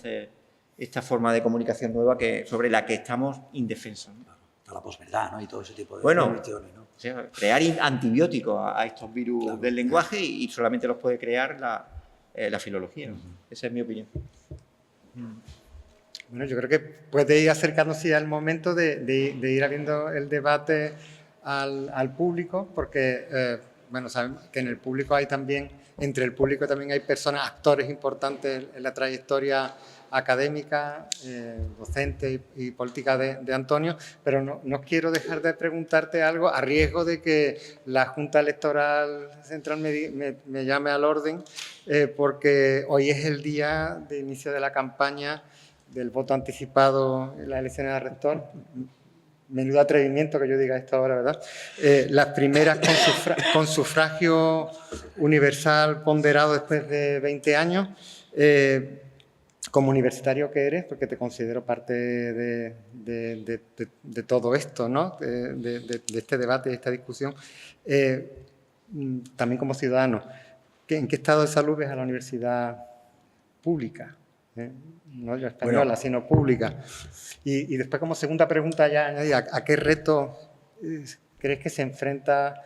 esta forma de comunicación nueva sobre la que estamos indefensos, ¿no? A la posverdad, ¿no? Y todo ese tipo de cuestiones, ¿no? O sea, crear antibióticos a estos virus del lenguaje y solamente los puede crear la filología, ¿no? Esa es mi opinión. Bueno, yo creo que puede ir acercándose ya el momento de ir abriendo el debate al público, porque, bueno, sabemos que en el público hay también, entre el público también hay personas, actores importantes en la trayectoria académica, docente y política de Antonio, pero no quiero dejar de preguntarte algo a riesgo de que la Junta Electoral Central me llame al orden, porque hoy es el día de inicio de la campaña del voto anticipado en las elecciones de rector. Menudo atrevimiento que yo diga esto ahora, ¿verdad? Las primeras con sufragio universal ponderado después de 20 años. Como universitario que eres, porque te considero parte de todo esto, ¿no? De este debate, de esta discusión, también como ciudadano, ¿en qué estado de salud ves a la universidad pública? No la española, sino pública. Y después, como segunda pregunta ya añadida, ¿a qué reto crees que se enfrenta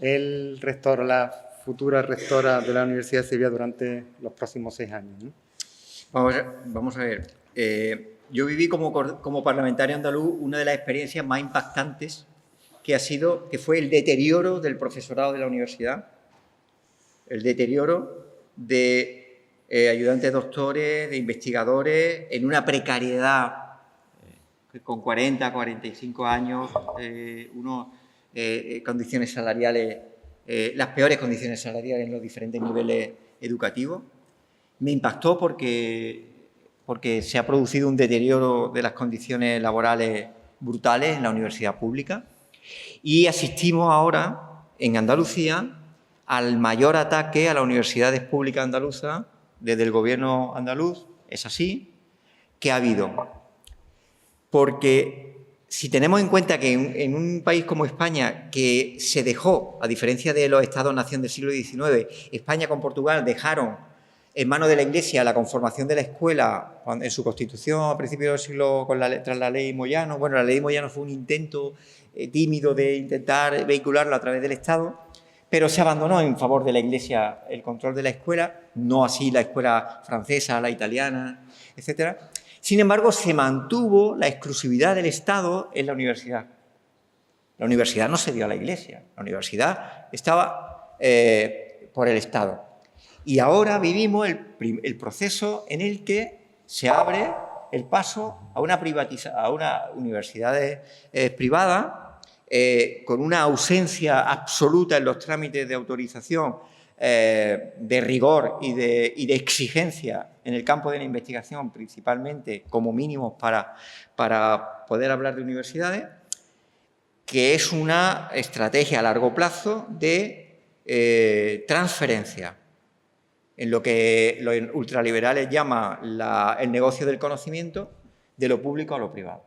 el rector o la futura rectora de la Universidad de Sevilla durante los próximos 6 años, ¿no? Vamos a ver. Yo viví como parlamentario andaluz una de las experiencias más impactantes que fue el deterioro del profesorado de la universidad, el deterioro de ayudantes doctores, de investigadores, en una precariedad con 40, 45 años, condiciones salariales, las peores condiciones salariales en los diferentes niveles educativos. Me impactó porque se ha producido un deterioro de las condiciones laborales brutales en la universidad pública y asistimos ahora en Andalucía al mayor ataque a las universidades públicas andaluzas desde el gobierno andaluz, es así, que ha habido. Porque si tenemos en cuenta que en un país como España, que se dejó, a diferencia de los estados-nación del siglo XIX, España con Portugal dejaron en manos de la Iglesia la conformación de la escuela en su constitución a principios del siglo tras la ley Moyano. Bueno, la ley Moyano fue un intento tímido de intentar vehicularlo a través del Estado, pero se abandonó en favor de la Iglesia el control de la escuela, no así la escuela francesa, la italiana, etc. Sin embargo, se mantuvo la exclusividad del Estado en la universidad. La universidad no se dio a la Iglesia, la universidad estaba por el Estado. Y ahora vivimos el proceso en el que se abre el paso a una universidad privada con una ausencia absoluta en los trámites de autorización, de rigor y de exigencia en el campo de la investigación, principalmente como mínimos para poder hablar de universidades, que es una estrategia a largo plazo de transferencia en lo que los ultraliberales llaman el negocio del conocimiento, de lo público a lo privado,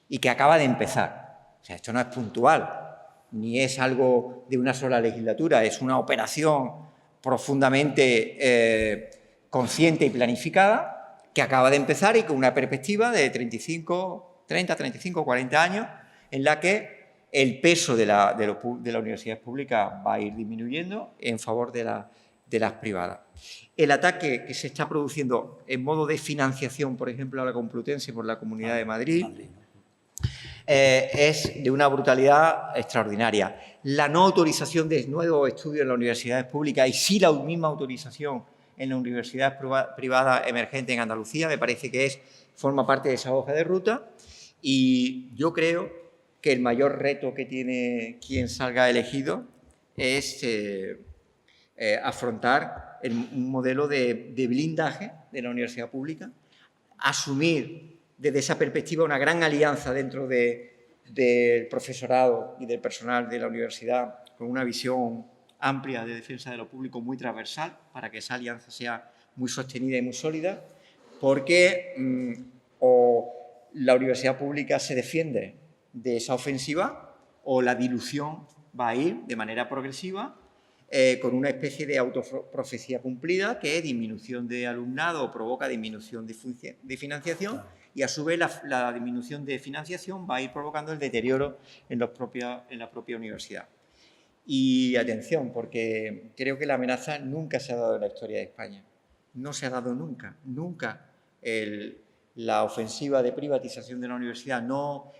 y que acaba de empezar. O sea, esto no es puntual, ni es algo de una sola legislatura, es una operación profundamente consciente y planificada que acaba de empezar y con una perspectiva de 30, 35, 40 años en la que el peso de la universidad pública va a ir disminuyendo en favor de las privadas. El ataque que se está produciendo en modo de financiación, por ejemplo, a la Complutense por la Comunidad de Madrid, es de una brutalidad extraordinaria. La no autorización de nuevos estudios en las universidades públicas y sí la misma autorización en las universidades privadas emergentes en Andalucía, me parece que forma parte de esa hoja de ruta, y yo creo que el mayor reto que tiene quien salga elegido es afrontar un modelo de blindaje de la universidad pública, asumir desde esa perspectiva una gran alianza dentro del profesorado y del personal de la universidad con una visión amplia de defensa de lo público muy transversal para que esa alianza sea muy sostenida y muy sólida, porque o la universidad pública se defiende de esa ofensiva o la dilución va a ir de manera progresiva con una especie de autoprofecía cumplida, que es disminución de alumnado provoca disminución de financiación, y a su vez la disminución de financiación va a ir provocando el deterioro en la propia universidad. Y atención, porque creo que la amenaza nunca se ha dado en la historia de España. No se ha dado nunca, nunca la ofensiva de privatización de la universidad, no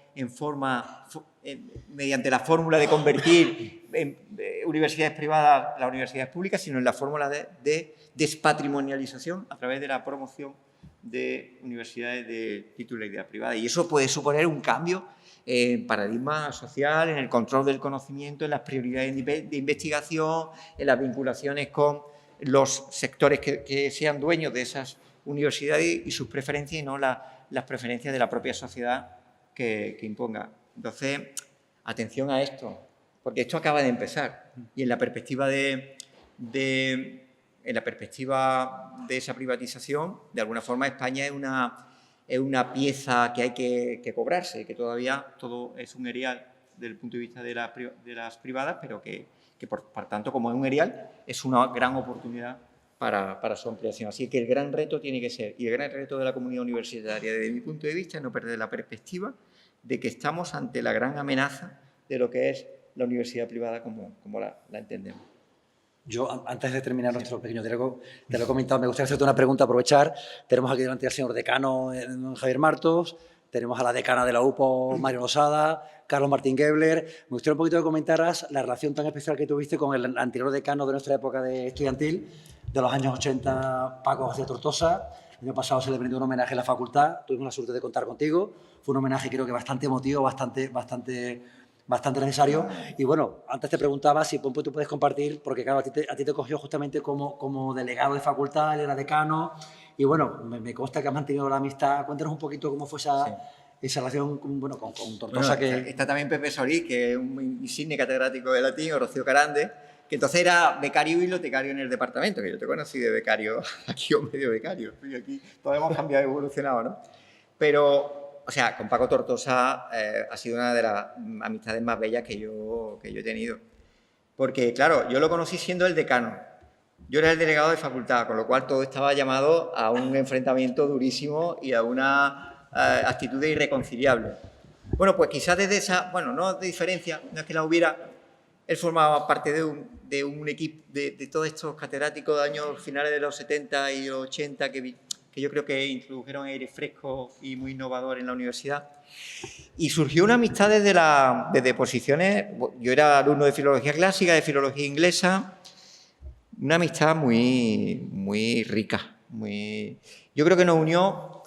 mediante la fórmula de convertir universidades privadas las universidades públicas, sino en la fórmula de despatrimonialización a través de la promoción de universidades de titularidad privada. Y eso puede suponer un cambio en paradigma social, en el control del conocimiento, en las prioridades de investigación, en las vinculaciones con los sectores que sean dueños de esas universidades y sus preferencias, y no las preferencias de la propia sociedad que imponga. Entonces, atención a esto, porque esto acaba de empezar, y en la perspectiva de esa privatización, de alguna forma España es una pieza que hay que cobrarse, que todavía todo es un erial desde el punto de vista de las privadas, pero que por tanto, como es un erial, es una gran oportunidad para su ampliación. Así que el gran reto tiene que ser, y el gran reto de la comunidad universitaria, desde mi punto de vista, es no perder la perspectiva de que estamos ante la gran amenaza de lo que es la universidad privada como la entendemos. Yo, antes de terminar nuestro pequeño diálogo, te lo he comentado, me gustaría hacerte una pregunta, aprovechar. Tenemos aquí delante al señor decano Javier Martos, tenemos a la decana de la UPO, Mario Losada, Carlos Martín Gebler. Me gustaría un poquito que comentaras la relación tan especial que tuviste con el anterior decano de nuestra época de estudiantil, de los años 80, Paco García Tortosa. El año pasado se le brindó un homenaje en la facultad, tuvimos la suerte de contar contigo. Fue un homenaje creo que bastante emotivo, bastante necesario. Y bueno, antes te preguntaba si tú puedes compartir, porque claro, a ti te cogió justamente como delegado de facultad, él era decano, y bueno, me consta que has mantenido la amistad. Cuéntanos un poquito cómo fue esa relación con Tortosa. Está también Pepe Solís, que es un insigne catedrático de latín, o Rocío Carande, que entonces era becario y bibliotecario en el departamento, que yo te conocí de becario aquí o medio becario, y aquí todos hemos cambiado y evolucionado, ¿no? Pero, o sea, con Paco Tortosa ha sido una de las amistades más bellas que yo he tenido. Porque, claro, yo lo conocí siendo el decano. Yo era el delegado de facultad, con lo cual todo estaba llamado a un enfrentamiento durísimo y a una actitud irreconciliable. Bueno, pues quizás desde esa, bueno, no de diferencia, no es que la hubiera, él formaba parte de un equipo de todos estos catedráticos de años finales de los 70 y los 80 que yo creo que introdujeron aire fresco y muy innovador en la universidad. Y surgió una amistad desde posiciones, yo era alumno de filología clásica, de filología inglesa, una amistad muy, muy rica. Yo creo que nos unió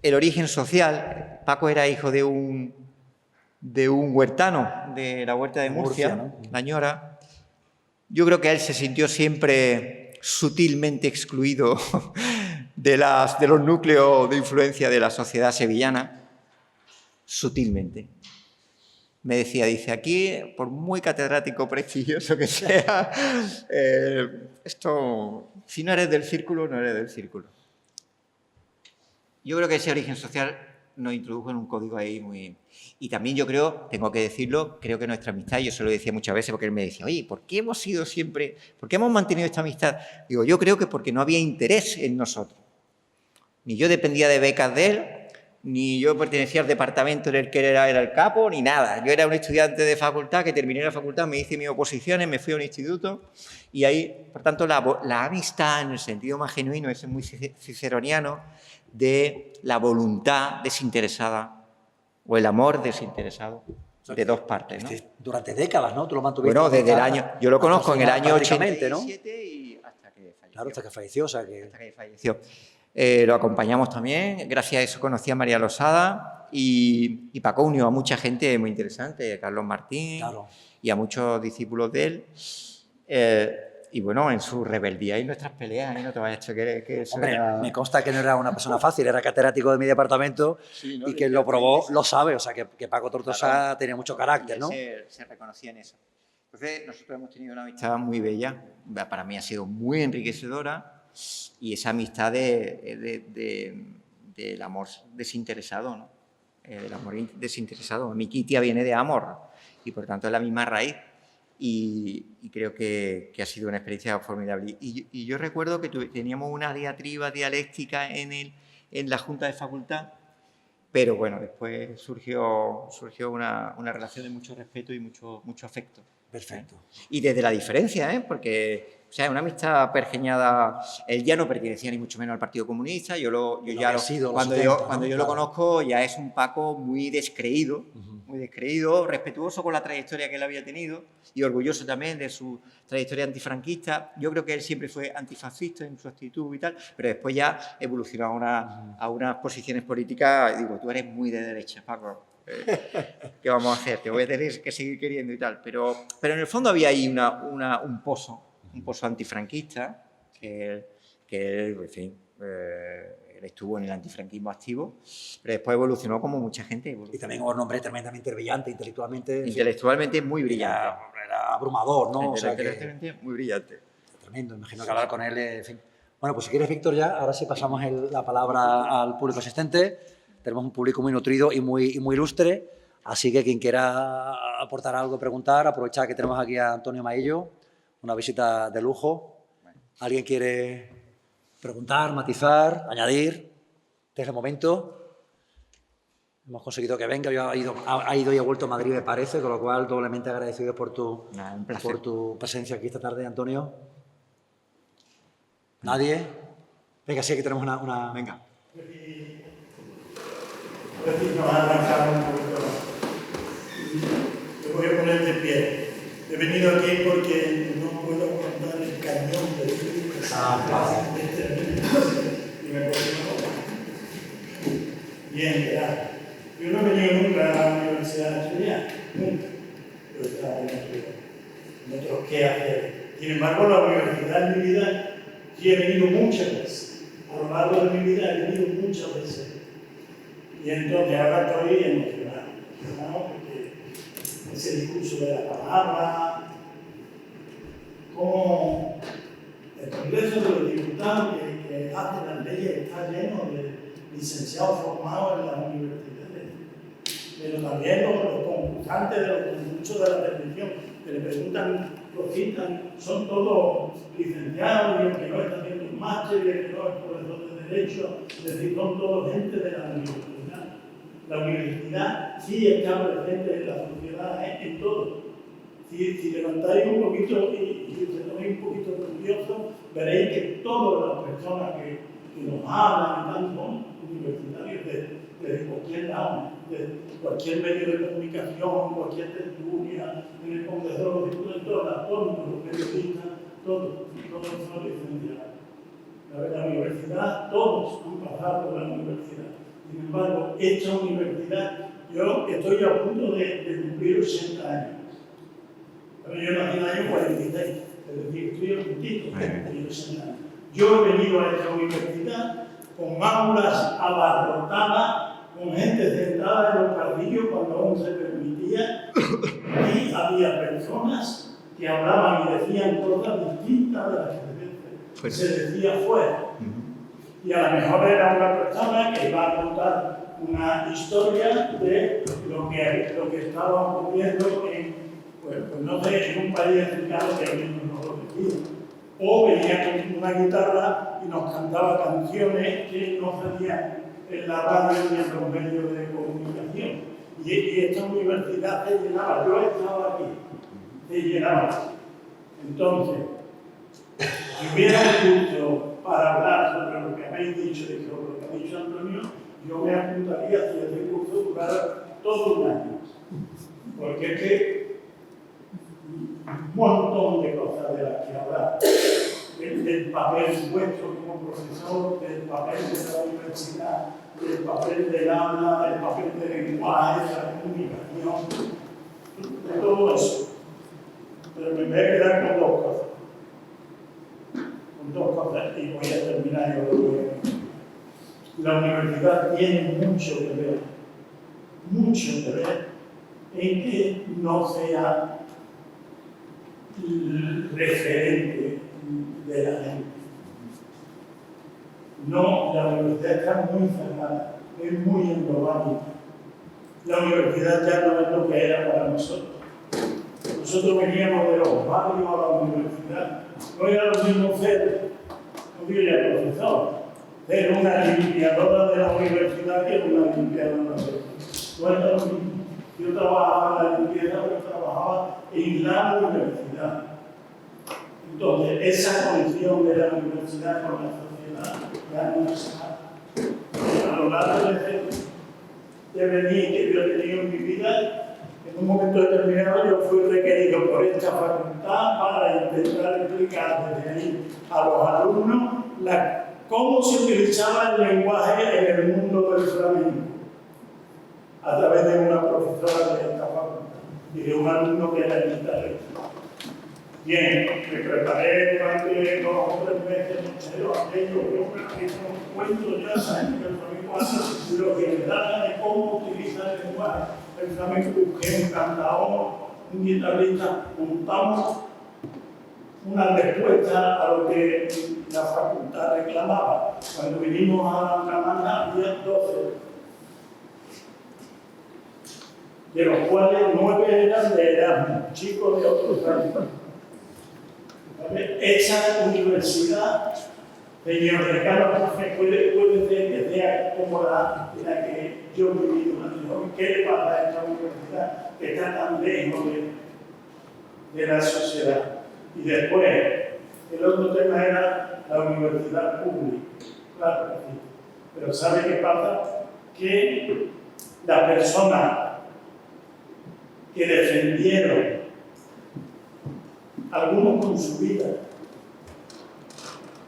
el origen social. Paco era hijo de un huertano de la huerta de Murcia, ¿no? La Ñora. Yo creo que él se sintió siempre sutilmente excluido de los núcleos de influencia de la sociedad sevillana, sutilmente. Me decía, dice, aquí, por muy catedrático prestigioso que sea, esto, si no eres del círculo, no eres del círculo. Yo creo que ese origen social nos introdujo en un código ahí muy... Y también yo creo, tengo que decirlo, creo que nuestra amistad, yo se lo decía muchas veces porque él me decía, oye, ¿por qué hemos sido siempre, por qué hemos mantenido esta amistad? Digo, yo creo que porque no había interés en nosotros. Ni yo dependía de becas de él, ni yo pertenecía al departamento en el que era el capo, ni nada. Yo era un estudiante de facultad que terminé la facultad, me hice mis oposiciones, me fui a un instituto y ahí, por tanto, la amistad en el sentido más genuino, ese muy ciceroniano, de la voluntad desinteresada o el amor desinteresado de dos partes, ¿no? Durante décadas, ¿no? Tú lo mantuviste. Bueno, desde el año... Yo lo conozco en el año 87, ¿no? Y hasta que falleció. Claro, hasta que falleció, o sea que... Hasta que falleció. Lo acompañamos también, gracias a eso conocí a María Losada y Paco unió a mucha gente muy interesante, a Carlos Martín, claro, y a muchos discípulos de él. Y bueno, en su rebeldía y nuestras peleas, no te vayas a creer que eso... Hombre, me consta que no era una persona fácil, era catedrático de mi departamento, sí, ¿no? Y que lo probó, lo sabe, o sea que Paco Tortosa, claro, tenía mucho carácter, ¿no? Se reconocía en eso. Entonces, nosotros hemos tenido una amistad muy bella, para mí ha sido muy enriquecedora, y esa amistad del amor desinteresado, ¿no? Del amor desinteresado. Mi Kitia viene de amor y por tanto es la misma raíz. y creo que ha sido una experiencia formidable. Y yo recuerdo que teníamos una diatriba dialéctica en la Junta de Facultad, pero bueno, después surgió una relación de mucho respeto y mucho afecto. Perfecto. Y desde la diferencia, porque, o sea, una amistad pergeñada. Él ya no pertenecía ni mucho menos al Partido Comunista. Cuando yo lo conozco, ya es un Paco muy descreído, respetuoso con la trayectoria que él había tenido y orgulloso también de su trayectoria antifranquista. Yo creo que él siempre fue antifascista en su actitud y tal, pero después ya evolucionó a unas posiciones políticas. Digo, tú eres muy de derecha, Paco. ¿Qué vamos a hacer? Te voy a tener que seguir queriendo y tal. Pero en el fondo había ahí un pozo antifranquista que él, en fin, él estuvo en el antifranquismo activo, pero después evolucionó como mucha gente. Y también un hombre tremendamente brillante, intelectualmente. Intelectualmente muy brillante. Era abrumador, ¿no? O sea, intelectualmente muy brillante. Tremendo, imagino que hablar con él, en fin. Bueno, pues si quieres, Víctor, ya, ahora sí pasamos la palabra al público asistente. Tenemos un público muy nutrido y muy ilustre, así que quien quiera aportar algo, preguntar, aprovechar que tenemos aquí a Antonio Maillo, una visita de lujo. ¿Alguien quiere preguntar, matizar, añadir? Desde el momento hemos conseguido que venga, ha ido y ha vuelto a Madrid, me parece, con lo cual doblemente agradecido por tu presencia aquí esta tarde, Antonio. ¿Nadie? Venga, sí, aquí tenemos una... Venga. Nos ha arrancado un poquito. Me voy a poner de pie. He venido aquí porque no puedo contar el cañón de frío que y me bien, ya. Yo no he venido nunca a la Universidad de Estudiar, nunca. Yo estaba en Estudiar. No tengo qué hacer. Sin embargo, la universidad en mi vida sí he venido muchas veces. A lo largo de mi vida he venido muchas veces. Y entonces ahora estoy emocionado, porque ese discurso de la palabra, como el Congreso de los Diputados que hace las leyes está lleno de licenciados formados en las universidades, pero también los concursantes de los concursos de la televisión, que le preguntan, lo citan, son todos licenciados, y el que no está haciendo un máster, y el que no es profesor de Derecho, es decir, son todos gente de la universidad. La universidad sí está presente en la sociedad, en todo. Si levantáis un poquito y os ponéis un poquito curiosos, veréis que todas las personas que nos hablan y tal son universitarios de cualquier lado, de cualquier medio de comunicación, cualquier tertulia, en el Congreso de los Diputados, todos los periodistas, todos son licenciados. La universidad, todos han pasado por la universidad. Sin embargo, esta universidad, yo estoy a punto de cumplir 80 años. Pero yo nací en el año 46, es decir, estoy a puntito de cumplir 80 años. Yo he venido a esta universidad con aulas abarrotadas, con gente sentada en los pasillos cuando aún se permitía, y había personas que hablaban y decían cosas distintas de las que se decía fuera. Y a lo mejor era una persona que iba a contar una historia de lo que estaba ocurriendo en, pues no sé, en un país africano que ellos no lo decían. O venía con una guitarra y nos cantaba canciones que no salían en la radio ni en los medios de comunicación. Y esta universidad se llenaba, yo estaba aquí, se llenaba. Entonces, si hubiera un curso para hablar sobre lo que habéis dicho y sobre lo que ha dicho Antonio, yo me apuntaría si ese curso durara todo un año. Porque es que un montón de cosas de las que hablar, del papel vuestro como profesor, del papel de la universidad, del papel del habla, del papel del lenguaje, de la comunicación, de todo eso. Pero me voy a quedar con dos cosas. Y voy a terminar yo lo que voy a decir. La universidad tiene mucho que ver en que no sea el referente de la gente. No, la universidad está muy cerrada, es muy englobante. La universidad ya no es lo que era para nosotros. nosotros veníamos de los barrios a la universidad. No era lo mismo ser, no diría profesor, ser una limpiadora de la universidad que una limpiadora de no era lo mismo. Yo trabajaba en la limpieza, pero trabajaba en la universidad. Entonces, esa conexión de la universidad con la sociedad ya no está. A lo largo de venir que yo he tenido en mi vida, en un momento determinado yo fui requerido por esta facultad para intentar explicar desde ahí a los alumnos cómo se utilizaba el lenguaje en el mundo del flamenco a través de una profesora de esta facultad y de un alumno que era el guitarrista. Bien, me preparé durante 2 o 3 meses, pero aquello, yo me encuentro ya sabiendo que el flamenco hace lo que me da de cómo utiliza el lenguaje. El flamenco, busqué un cantador, un guitarrista, montamos una respuesta a lo que la facultad reclamaba. Cuando vinimos a la Camana había 12, de los cuales 9 eran de Erasmus, chicos de otros años. Esa universidad, señor Ricardo, puede ser que sea como la que yo he vivido. ¿Qué le pasa a esta universidad que está tan lejos de la sociedad? Y después, el otro tema era la universidad pública. Claro que sí. Pero ¿sabe qué pasa? Que la persona que defendieron, algunos con su vida,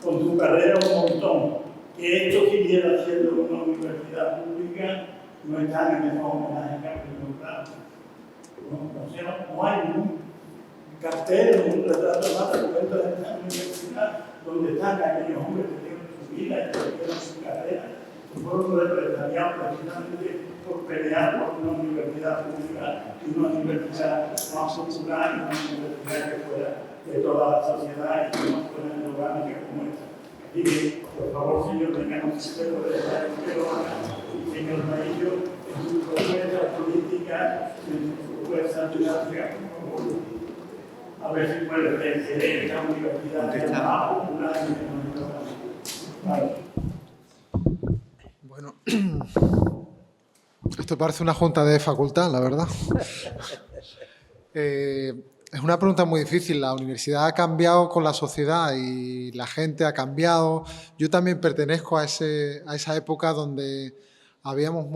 con su carrera un montón, que esto siguiera siendo una universidad pública, no están en esos homenajes que han presentado. No hay un cartel, un retrato más de cuenta de esta universidad, donde están aquellos hombres que tienen su vida y que tienen su carrera, que fueron representados precisamente por pelear por una universidad pública y una universidad más popular y una universidad que fuera de toda la sociedad y que no fuera orgánica como esta. Así que, por favor, señor, tengamos respeto de esta escuela y señor Maillo, en su propuesta política, en su propuesta ciudadana, a ver si puede tener esta universidad que es más popular y menos orgánica. Bueno, esto parece una junta de facultad, la verdad. Es una pregunta muy difícil. La universidad ha cambiado con la sociedad y la gente ha cambiado. Yo también pertenezco a esa época donde éramos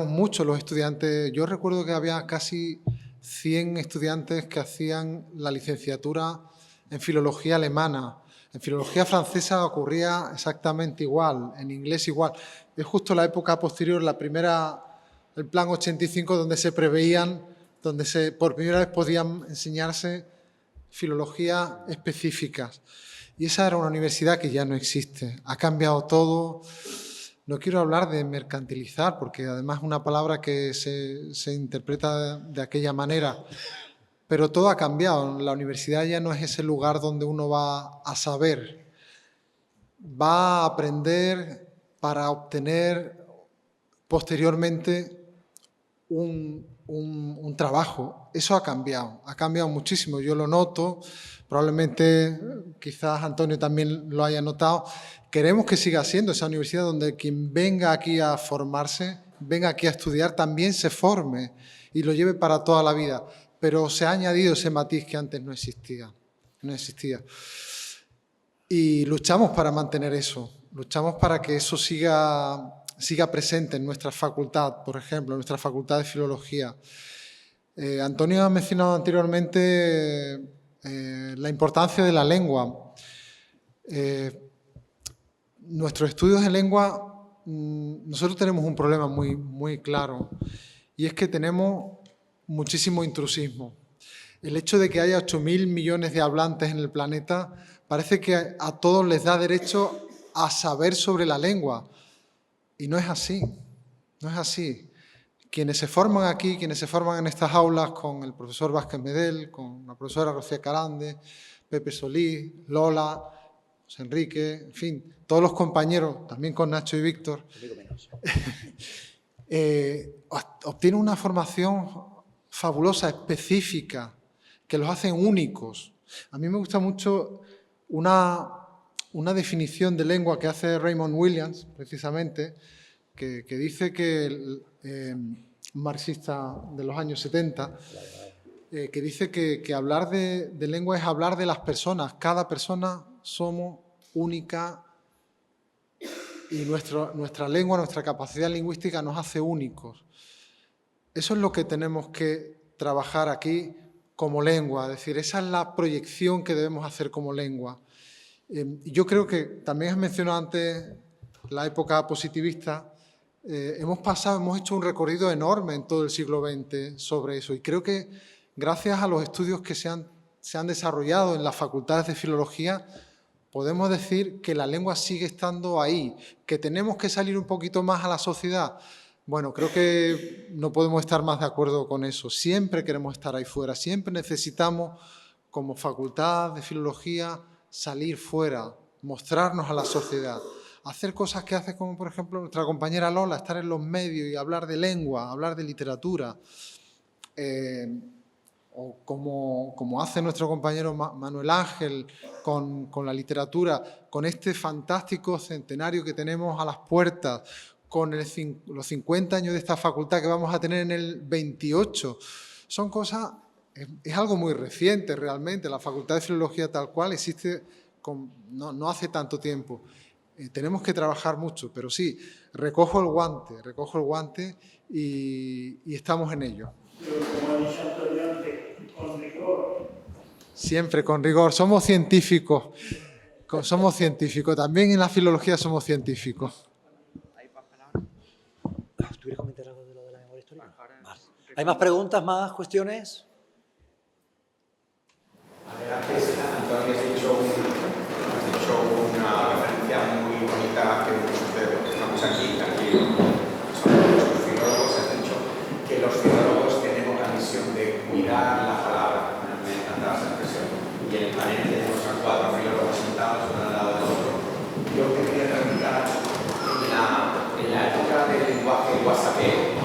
muchos los estudiantes. Yo recuerdo que había casi 100 estudiantes que hacían la licenciatura en filología alemana. En filología francesa ocurría exactamente igual, en inglés igual. Es justo la época posterior, el plan 85, donde se preveían, por primera vez podían enseñarse filologías específicas. Y esa era una universidad que ya no existe. Ha cambiado todo. No quiero hablar de mercantilizar, porque además es una palabra que se interpreta de aquella manera. Pero todo ha cambiado. La universidad ya no es ese lugar donde uno va a saber. Va a aprender para obtener posteriormente un trabajo. Eso ha cambiado muchísimo. Yo lo noto, probablemente quizás Antonio también lo haya notado. Queremos que siga siendo esa universidad donde quien venga aquí a formarse, venga aquí a estudiar, también se forme y lo lleve para toda la vida. Pero se ha añadido ese matiz que antes no existía. Y luchamos para mantener eso, luchamos para que eso siga presente en nuestra facultad, por ejemplo, en nuestra facultad de Filología. Antonio ha mencionado anteriormente la importancia de la lengua. Nuestros estudios de lengua, nosotros tenemos un problema muy, muy claro, y es que tenemos muchísimo intrusismo. El hecho de que haya 8.000 millones de hablantes en el planeta parece que a todos les da derecho a saber sobre la lengua. Y no es así, no es así. Quienes se forman aquí, quienes se forman en estas aulas con el profesor Vázquez Medel, con la profesora Rocío Carande, Pepe Solís, Lola, José Enrique, en fin, todos los compañeros, también con Nacho y Víctor, obtienen una formación fabulosas, específicas, que los hacen únicos. A mí me gusta mucho una definición de lengua que hace Raymond Williams, precisamente, que dice que un marxista de los años 70, que dice que hablar de lengua es hablar de las personas. Cada persona somos única y nuestra lengua, nuestra capacidad lingüística nos hace únicos. Eso es lo que tenemos que trabajar aquí como lengua, es decir, esa es la proyección que debemos hacer como lengua. Yo creo que también has mencionado antes la época positivista. Hemos hecho un recorrido enorme en todo el siglo XX sobre eso y creo que gracias a los estudios que se han desarrollado en las facultades de filología podemos decir que la lengua sigue estando ahí, que tenemos que salir un poquito más a la sociedad. Bueno, creo que no podemos estar más de acuerdo con eso. Siempre queremos estar ahí fuera, siempre necesitamos como facultad de filología salir fuera, mostrarnos a la sociedad, hacer cosas que hace como, por ejemplo, nuestra compañera Lola, estar en los medios y hablar de lengua, hablar de literatura, o como hace nuestro compañero Manuel Ángel con la literatura, con este fantástico centenario que tenemos a las puertas, con los 50 años de esta facultad que vamos a tener en el 28. Son cosas... Es algo muy reciente realmente, la Facultad de Filología tal cual existe no hace tanto tiempo. Tenemos que trabajar mucho, pero sí, recojo el guante y estamos en ello. Pero como he dicho anteriormente, con rigor. Siempre con rigor, somos científicos, también en la filología somos científicos. ¿Quieres comentar algo de lo de la memoria histórica? ¿Hay más preguntas, más cuestiones? Antes, Antonio, has dicho una referencia muy bonita que muchos de los que estamos aquí somos los filólogos, has dicho que los filólogos tenemos la misión de cuidar la palabra. Me encanta esa expresión. Y en el panel tenemos a 4 filólogos sentados uno al lado del otro. Yo quería preguntar, en la época del lenguaje whatsappero,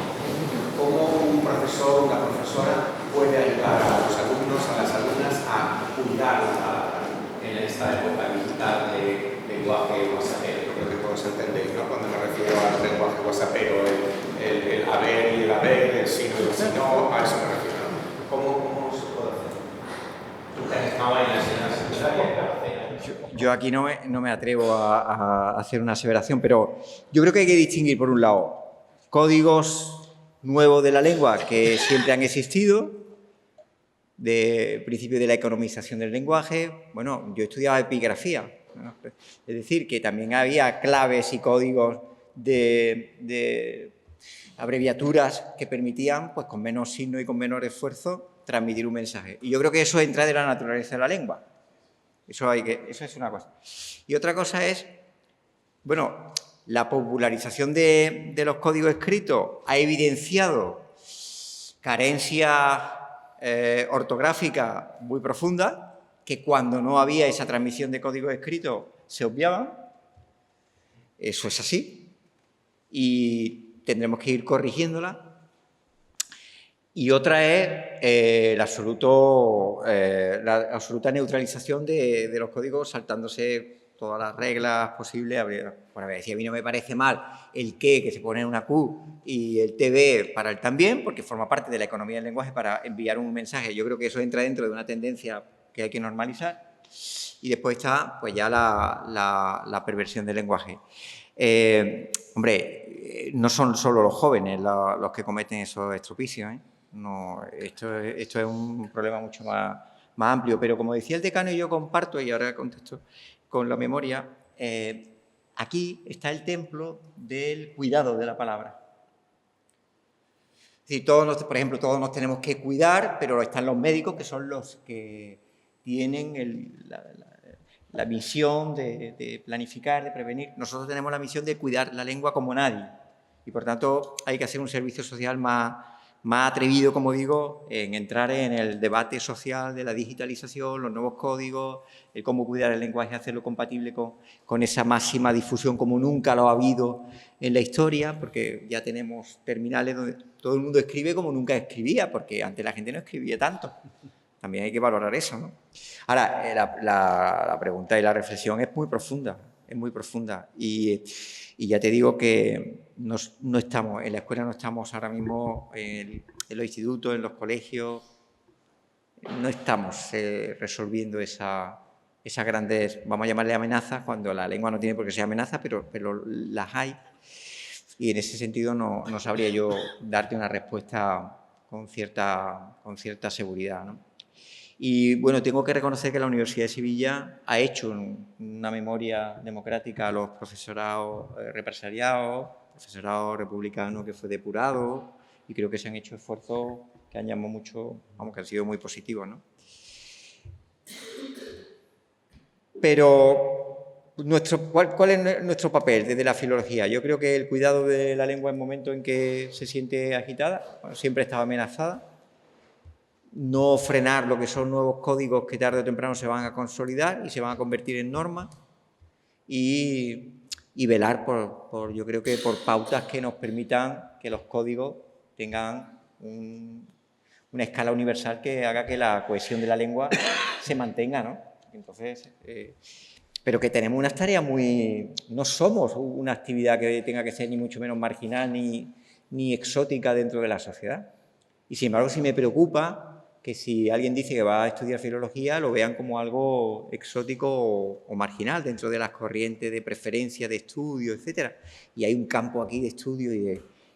¿cómo un profesor o una profesora puede ayudar a los alumnos, a las alumnas a cuidar la palabra en esta época digital de lenguaje whatsappero? Creo que todos entendéis, ¿no? Cuando me refiero al lenguaje whatsappero, el haber y el haber, el sí y el sí no, a eso me refiero. ¿Cómo se puede hacer? Tú que has estado en la secundaria. Yo aquí no me atrevo a hacer una aseveración, pero yo creo que hay que distinguir, por un lado, códigos nuevos de la lengua que siempre han existido, de principio de la economización del lenguaje. Bueno, yo estudiaba epigrafía, ¿no? Es decir, que también había claves y códigos de abreviaturas que permitían, pues con menos signo y con menor esfuerzo, transmitir un mensaje. Y yo creo que eso entra de la naturaleza de la lengua. Eso es una cosa. Y otra cosa es, bueno, la popularización de los códigos escritos ha evidenciado carencias ortográficas muy profundas, que cuando no había esa transmisión de códigos escritos se obviaban. Eso es así. Y tendremos que ir corrigiéndola. Y otra es la absoluta neutralización de los códigos, saltándose todas las reglas posibles. Bueno, si a mí no me parece mal el que se pone una Q y el TB para el también, porque forma parte de la economía del lenguaje para enviar un mensaje. Yo creo que eso entra dentro de una tendencia que hay que normalizar. Y después está pues ya la perversión del lenguaje. Hombre, no son solo los jóvenes los que cometen esos estropicios, ¿eh? No, esto es un problema mucho más amplio, pero como decía el decano, y yo comparto, y ahora contesto con la memoria, aquí está el templo del cuidado de la palabra. Es decir, por ejemplo, todos nos tenemos que cuidar, pero están los médicos, que son los que tienen la misión de planificar, de prevenir. Nosotros tenemos la misión de cuidar la lengua como nadie, y por tanto hay que hacer un servicio social más más atrevido, como digo, en entrar en el debate social de la digitalización, los nuevos códigos, el cómo cuidar el lenguaje y hacerlo compatible con esa máxima difusión como nunca lo ha habido en la historia, porque ya tenemos terminales donde todo el mundo escribe como nunca escribía, porque antes la gente no escribía tanto. También hay que valorar eso, ¿no? Ahora, la pregunta y la reflexión es muy profunda, y ya te digo que no estamos, en la escuela no estamos ahora mismo, en los institutos, en los colegios, no estamos resolviendo esas grandes, vamos a llamarle amenazas, cuando la lengua no tiene por qué ser amenaza, pero las hay. Y en ese sentido no sabría yo darte una respuesta con cierta seguridad, ¿no? Y bueno, tengo que reconocer que la Universidad de Sevilla ha hecho una memoria democrática a los profesorados represaliados, profesorado republicano que fue depurado, y creo que se han hecho esfuerzos que han llamado mucho, vamos, que han sido muy positivos, ¿no? Pero ¿cuál es nuestro papel desde la filología? Yo creo que el cuidado de la lengua en momentos en que se siente agitada, bueno, siempre estaba amenazada. No frenar lo que son nuevos códigos que tarde o temprano se van a consolidar y se van a convertir en normas, y velar yo creo que por pautas que nos permitan que los códigos tengan una escala universal que haga que la cohesión de la lengua se mantenga, ¿no? Entonces, pero que tenemos unas tareas no somos una actividad que tenga que ser ni mucho menos marginal ni exótica dentro de la sociedad. Y sin embargo, sí me preocupa que si alguien dice que va a estudiar filología, lo vean como algo exótico o marginal dentro de las corrientes de preferencia de estudio, etcétera. Y hay un campo aquí de estudio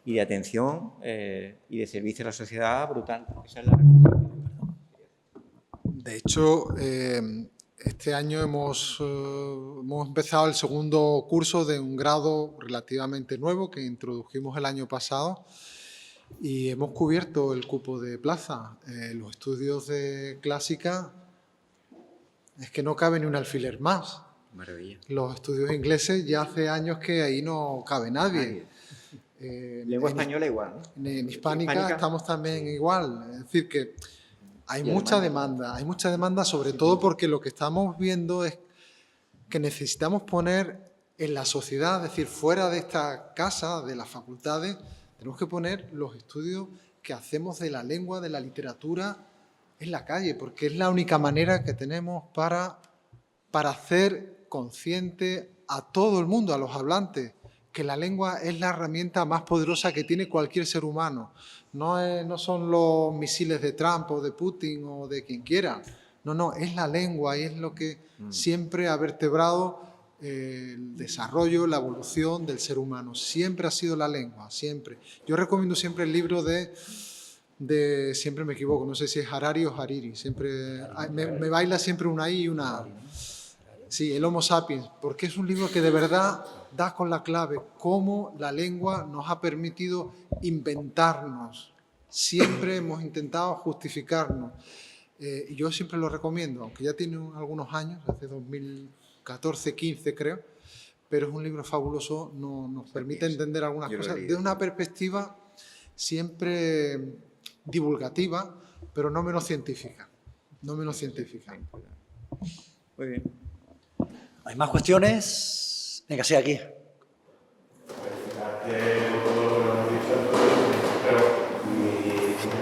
y de atención y de servicio a la sociedad brutal. Esa es la reflexión. De hecho, este año hemos empezado el segundo curso de un grado relativamente nuevo que introdujimos el año pasado, y hemos cubierto el cupo de plaza. Los estudios de clásica es que no cabe ni un alfiler más. Maravilla. Los estudios ingleses ya hace años que ahí no cabe nadie. Lengua española igual, ¿no? En hispánica estamos también igual. Es decir, que hay mucha demanda, sobre todo porque lo que estamos viendo es que necesitamos poner en la sociedad, es decir, fuera de esta casa, de las facultades, tenemos que poner los estudios que hacemos de la lengua, de la literatura, en la calle, porque es la única manera que tenemos para hacer consciente a todo el mundo, a los hablantes, que la lengua es la herramienta más poderosa que tiene cualquier ser humano. No son los misiles de Trump o de Putin o de quien quiera. No, es la lengua y es lo que siempre ha vertebrado el desarrollo, la evolución del ser humano. Siempre ha sido la lengua, siempre. Yo recomiendo siempre el libro de siempre me equivoco, no sé si es Harari o Hariri, siempre me baila siempre una I y una A. Sí, el Homo Sapiens, porque es un libro que de verdad da con la clave, cómo la lengua nos ha permitido inventarnos. Siempre hemos intentado justificarnos. Y yo siempre lo recomiendo, aunque ya tiene algunos años, hace 2014, 15 creo, pero es un libro fabuloso, nos permite entender algunas cosas desde una perspectiva siempre divulgativa, pero no menos científica. Muy bien. ¿Hay más cuestiones? Venga, sí, aquí.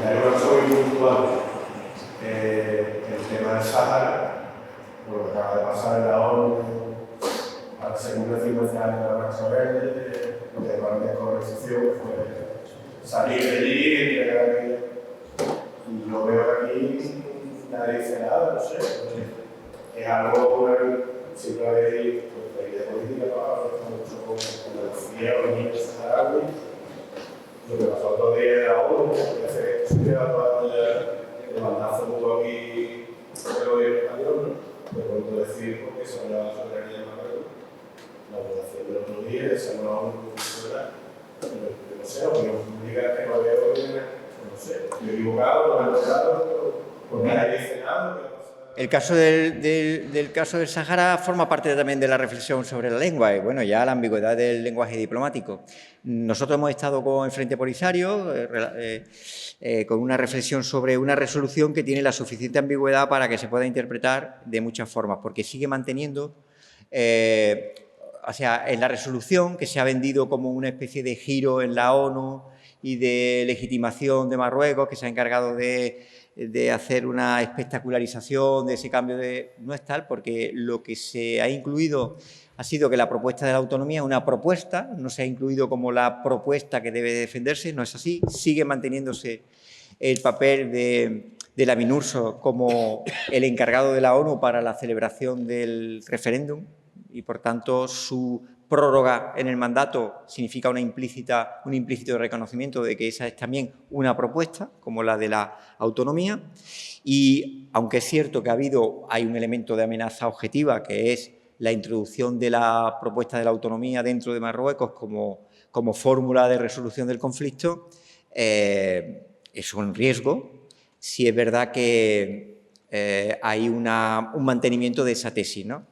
Pero soy puntual. El tema del Sáhara, lo que acaba de pasar en la ONU, al segundo 50 años de la Marcha Verde, lo que para mi colonización fue salir de allí y entregar aquí. Y yo veo que aquí nadie dice nada, no sé. Es algo, siempre habéis, la idea política, está mucho con la filosofía, los niños saharauis. Lo que pasó otro día de la ONU, que hace esto, se queda todo el mandazo que hubo aquí el gobierno español, ¿no? Me puedo decir, porque eso es la soberanía de Macron, la votación del otro día, esa no la ONU, ¿verdad? Pero no sé, opinión pública que no veo, no sé, estoy equivocado, no me he equivocado, porque nadie dice nada, ¿qué pasa? El caso del caso del Sáhara forma parte también de la reflexión sobre la lengua y, bueno, ya la ambigüedad del lenguaje diplomático. Nosotros hemos estado con el Frente Polisario con una reflexión sobre una resolución que tiene la suficiente ambigüedad para que se pueda interpretar de muchas formas, porque sigue manteniendo, o sea, en la resolución que se ha vendido como una especie de giro en la ONU y de legitimación de Marruecos, que se ha encargado de hacer una espectacularización de ese cambio de... No es tal, porque lo que se ha incluido ha sido que la propuesta de la autonomía es una propuesta, no se ha incluido como la propuesta que debe defenderse, no es así, sigue manteniéndose el papel de la MINURSO como el encargado de la ONU para la celebración del referéndum y, por tanto, su prórroga en el mandato significa un implícito reconocimiento de que esa es también una propuesta, como la de la autonomía. Y aunque es cierto que hay un elemento de amenaza objetiva, que es la introducción de la propuesta de la autonomía dentro de Marruecos como fórmula de resolución del conflicto, es un riesgo si es verdad que hay un mantenimiento de esa tesis, ¿no?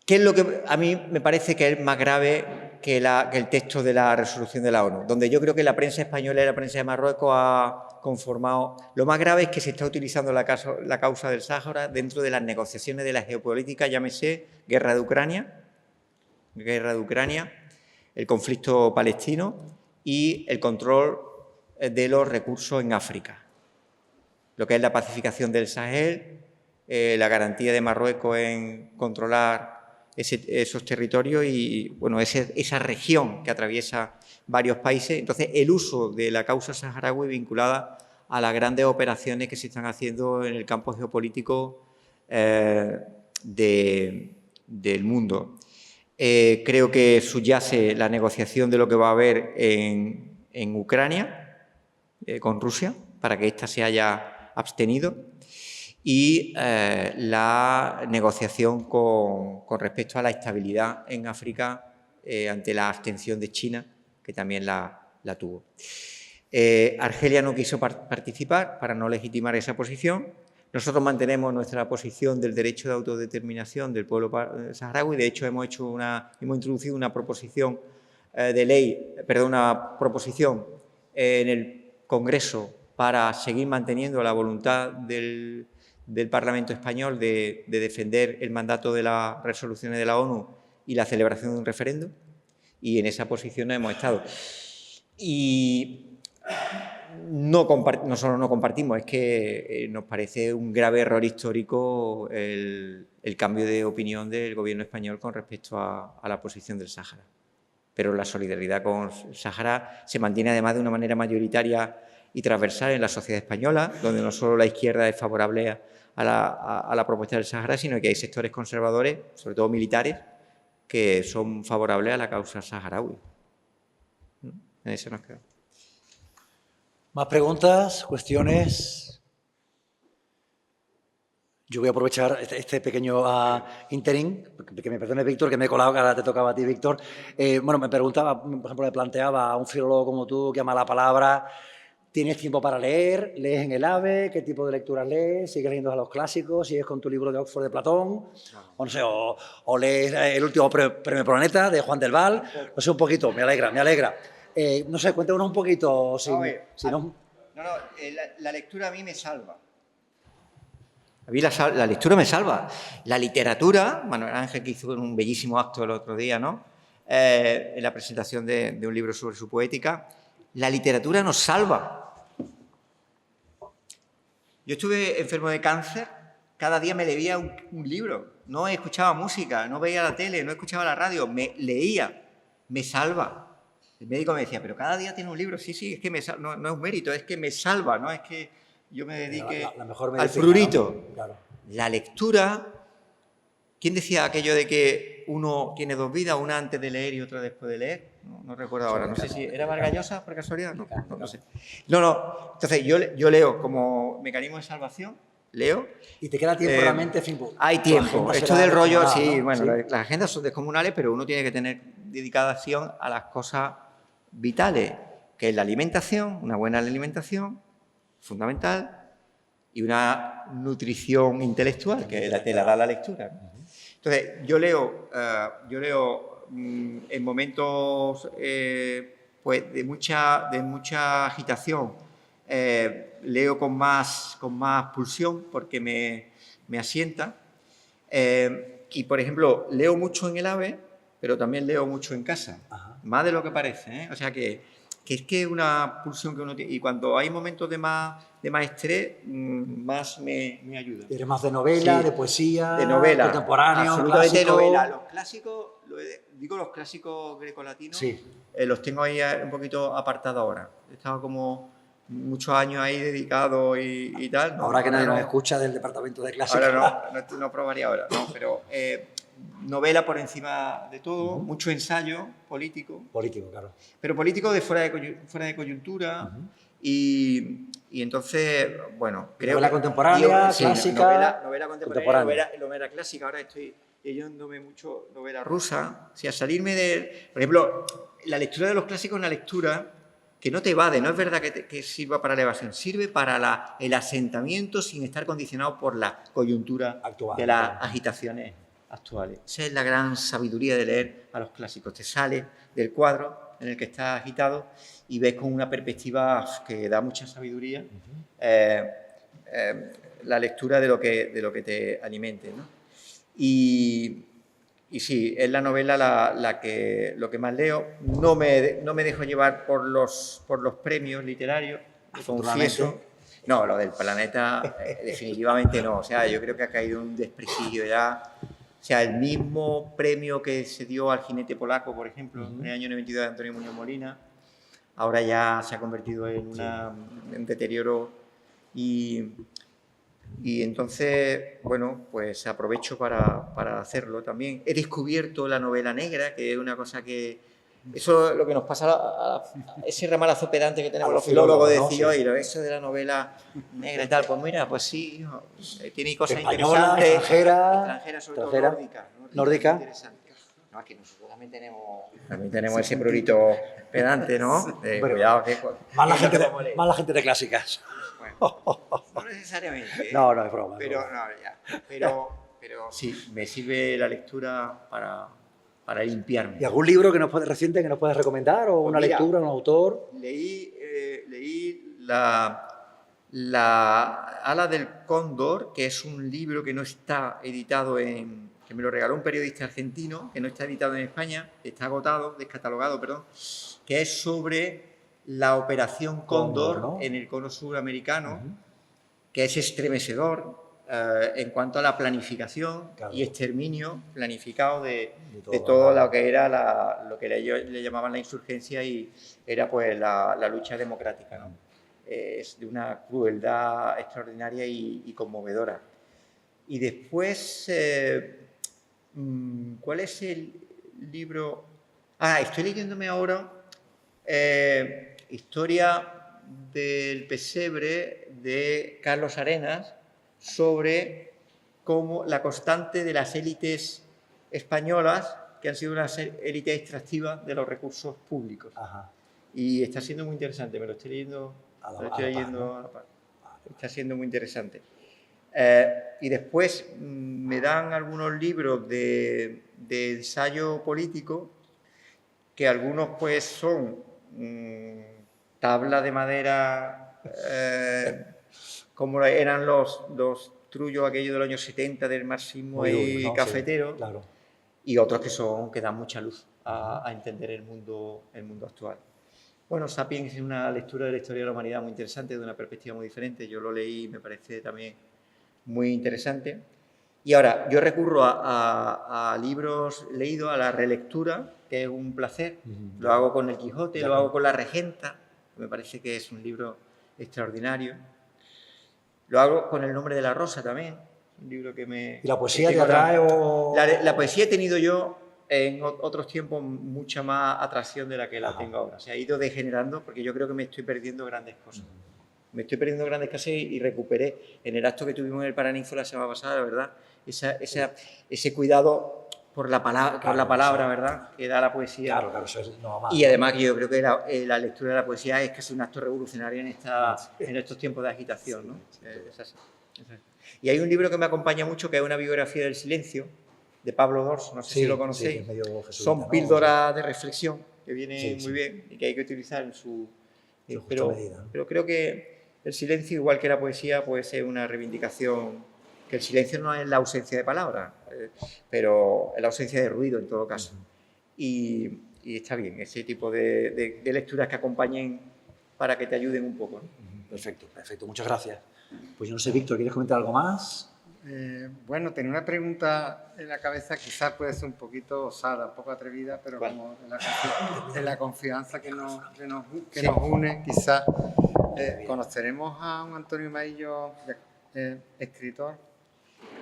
¿Qué es lo que a mí me parece que es más grave que el texto de la resolución de la ONU? Donde yo creo que la prensa española y la prensa de Marruecos ha conformado... Lo más grave es que se está utilizando la causa del Sáhara dentro de las negociaciones de la geopolítica, llámese guerra de Ucrania, el conflicto palestino y el control de los recursos en África. Lo que es la pacificación del Sahel, la garantía de Marruecos en controlar esos territorios y, bueno, esa región que atraviesa varios países. Entonces, el uso de la causa saharaui vinculada a las grandes operaciones que se están haciendo en el campo geopolítico del mundo. Creo que subyace la negociación de lo que va a haber en Ucrania con Rusia, para que ésta se haya abstenido. Y la negociación con respecto a la estabilidad en África ante la abstención de China, que también la tuvo. Argelia no quiso participar para no legitimar esa posición. Nosotros mantenemos nuestra posición del derecho de autodeterminación del pueblo saharaui. De hecho, hemos introducido una proposición de ley, una proposición en el Congreso para seguir manteniendo la voluntad del Parlamento español de defender el mandato de las resoluciones de la ONU y la celebración de un referéndum, y en esa posición hemos estado. Y nosotros no compartimos, es que nos parece un grave error histórico el cambio de opinión del gobierno español con respecto a la posición del Sáhara. Pero la solidaridad con el Sáhara se mantiene además de una manera mayoritaria y transversal en la sociedad española, donde no solo la izquierda es favorable a la propuesta del Sáhara, sino que hay sectores conservadores, sobre todo militares, que son favorables a la causa saharaui. En eso nos quedamos. ¿Más preguntas? ¿Cuestiones? Yo voy a aprovechar este pequeño interín, que me perdone Víctor, que me he colado, que ahora te tocaba a ti, Víctor. Bueno, me preguntaba, por ejemplo, le planteaba a un filólogo como tú, que ama la palabra, ¿tienes tiempo para leer? ¿Lees en el AVE? ¿Qué tipo de lecturas lees? ¿Sigues leyendo a los clásicos? ¿Sigues con tu libro de Oxford de Platón? O no sé, o lees el último Premio Planeta de Juan del Val. No sé, un poquito, me alegra. No sé, cuéntanos un poquito. La lectura a mí me salva. A mí la lectura me salva. La literatura, Manuel Ángel, que hizo un bellísimo acto el otro día, ¿no? En la presentación de un libro sobre su poética, la literatura nos salva. Yo estuve enfermo de cáncer, cada día me leía un libro, no escuchaba música, no veía la tele, no escuchaba la radio, me leía, me salva. El médico me decía, pero cada día tiene un libro. Sí, es que me salva, no es un mérito, es que me salva, no es que yo me dedique al prurito. ¿No? Claro. La lectura, ¿quién decía aquello de que uno tiene dos vidas, una antes de leer y otra después de leer? No recuerdo ahora, no sé si era Vargas Llosa por casualidad, no sé. No, entonces yo leo como mecanismo de salvación, leo. ¿Y te queda tiempo realmente? Hay tiempo, esto del rollo, sí, ¿no? Bueno, sí. Las agendas son descomunales, pero uno tiene que tener dedicación a las cosas vitales, que es la alimentación, una buena alimentación, fundamental, y una nutrición intelectual que te la da la lectura, ¿no? Entonces, yo leo en momentos pues de mucha agitación, leo con más pulsión porque me asienta. Y, por ejemplo, leo mucho en el AVE, pero también leo mucho en casa, más de lo que parece, ¿eh? O sea que es que una pulsión que uno tiene. Y cuando hay momentos de más estrés, más me ayuda. ¿Eres más de novela, Sí, de poesía, de novela, contemporáneo, absolutamente clásico? novela. Los clásicos, digo los clásicos grecolatinos, Sí. Los tengo ahí un poquito apartados ahora. He estado como muchos años ahí dedicado y tal. No, Ahora que nadie no, nos escucha del departamento de clásica. ahora no probaría ahora, no, pero novela por encima de todo, mucho ensayo político. Político, claro. Pero político de fuera de coyuntura. Y entonces, bueno, creo novela que... contemporánea, sí, clásica, novela contemporánea, novela clásica. Ahora estoy leyéndome mucho novela rusa. O sea, salirme de... Por ejemplo, la lectura de los clásicos es una lectura que no te evade, no es verdad que sirva para la evasión, sirve para el asentamiento sin estar condicionado por la coyuntura actual, de las agitaciones actuales. Esa es la gran sabiduría de leer a los clásicos. Te sales del cuadro en el que estás agitado y ves con una perspectiva que da mucha sabiduría la lectura de lo que te alimente, ¿no? Y sí, es la novela lo que más leo. No me dejo llevar por los premios literarios, confieso. No, lo del Planeta definitivamente no. O sea, yo creo que ha caído un desprestigio ya. O sea, el mismo premio que se dio al jinete polaco, por ejemplo, en el año 92 de Antonio Muñoz Molina, ahora ya se ha convertido en un deterioro y entonces, bueno, pues aprovecho para hacerlo también. He descubierto la novela negra, que es una cosa que... Eso es lo que nos pasa a ese ramalazo pedante que tenemos los filólogos, de decir, oye, eso de la novela negra y tal, pues mira, pues sí, tiene cosas española, interesantes. extranjera, sobre todo nórdica. No, aquí nosotros también tenemos ese prurito pedante, ¿no? Cuidado que... Más la gente de clásicas. Bueno, no necesariamente. No, es broma. Pero sí, me sirve la lectura para limpiarme. ¿Y algún libro reciente que nos puedas recomendar? ¿O una lectura, un autor? Leí La ala del cóndor, que es un libro que no está editado que me lo regaló un periodista argentino, que no está editado en España, está descatalogado, que es sobre la operación Cóndor, ¿no? En el cono suramericano, que es estremecedor en cuanto a la planificación y exterminio planificado de todo lo que era lo que le llamaban la insurgencia y era pues la lucha democrática, ¿no? Es de una crueldad extraordinaria y conmovedora. Y después, ¿cuál es el libro? Estoy leyéndome ahora Historia del pesebre de Carlos Arenas sobre cómo la constante de las élites españolas, que han sido unas élites extractivas de los recursos públicos. Y está siendo muy interesante, me lo estoy leyendo a la par. Está siendo muy interesante. Y después me dan algunos libros de ensayo político, que algunos pues son tablas de madera, como eran los trullos aquellos de los años 70 del marxismo cafetero, sí, claro. Y otros que dan mucha luz a entender el mundo actual. Bueno, Sapiens es una lectura de la historia de la humanidad muy interesante, de una perspectiva muy diferente. Yo lo leí y me parece también muy interesante. Y ahora, yo recurro a libros leídos, a la relectura, que es un placer. Lo hago con El Quijote, lo hago con La Regenta, me parece que es un libro extraordinario. Lo hago con El Nombre de la Rosa también, un libro que me... ¿Y la poesía te atrae o...? La poesía he tenido yo en otros tiempos mucha más atracción de la que la tengo ahora. Se ha ido degenerando porque yo creo que me estoy perdiendo grandes cosas. Me estoy perdiendo grandes cosas y recuperé en el acto que tuvimos en el Paraninfo la semana pasada, la verdad, ese cuidado por la palabra, ¿verdad?, que da la poesía. Claro, claro, eso es no más. Y además que yo creo que la lectura de la poesía es casi un acto revolucionario en estos tiempos de agitación, ¿no? Es así. Y hay un libro que me acompaña mucho, que es una biografía del silencio, de Pablo Dors, no sé si lo conocéis. Sí, que es medio jesuita, Son ¿no? píldoras de reflexión que vienen Sí, muy bien y que hay que utilizar en su... justa pero, medida, ¿no? pero creo que el silencio, igual que la poesía, puede ser una reivindicación, que el silencio no es la ausencia de palabras, pero es la ausencia de ruido en todo caso. Y está bien, ese tipo de lecturas que acompañen para que te ayuden un poco, ¿no? Perfecto, perfecto. Muchas gracias. Pues yo no sé, Víctor, ¿quieres comentar algo más? Bueno, tenía una pregunta en la cabeza, quizás puede ser un poquito osada, un poco atrevida, pero ¿Cuál? como en la confianza que nos une, quizás conoceremos a un Antonio Maillo, escritor.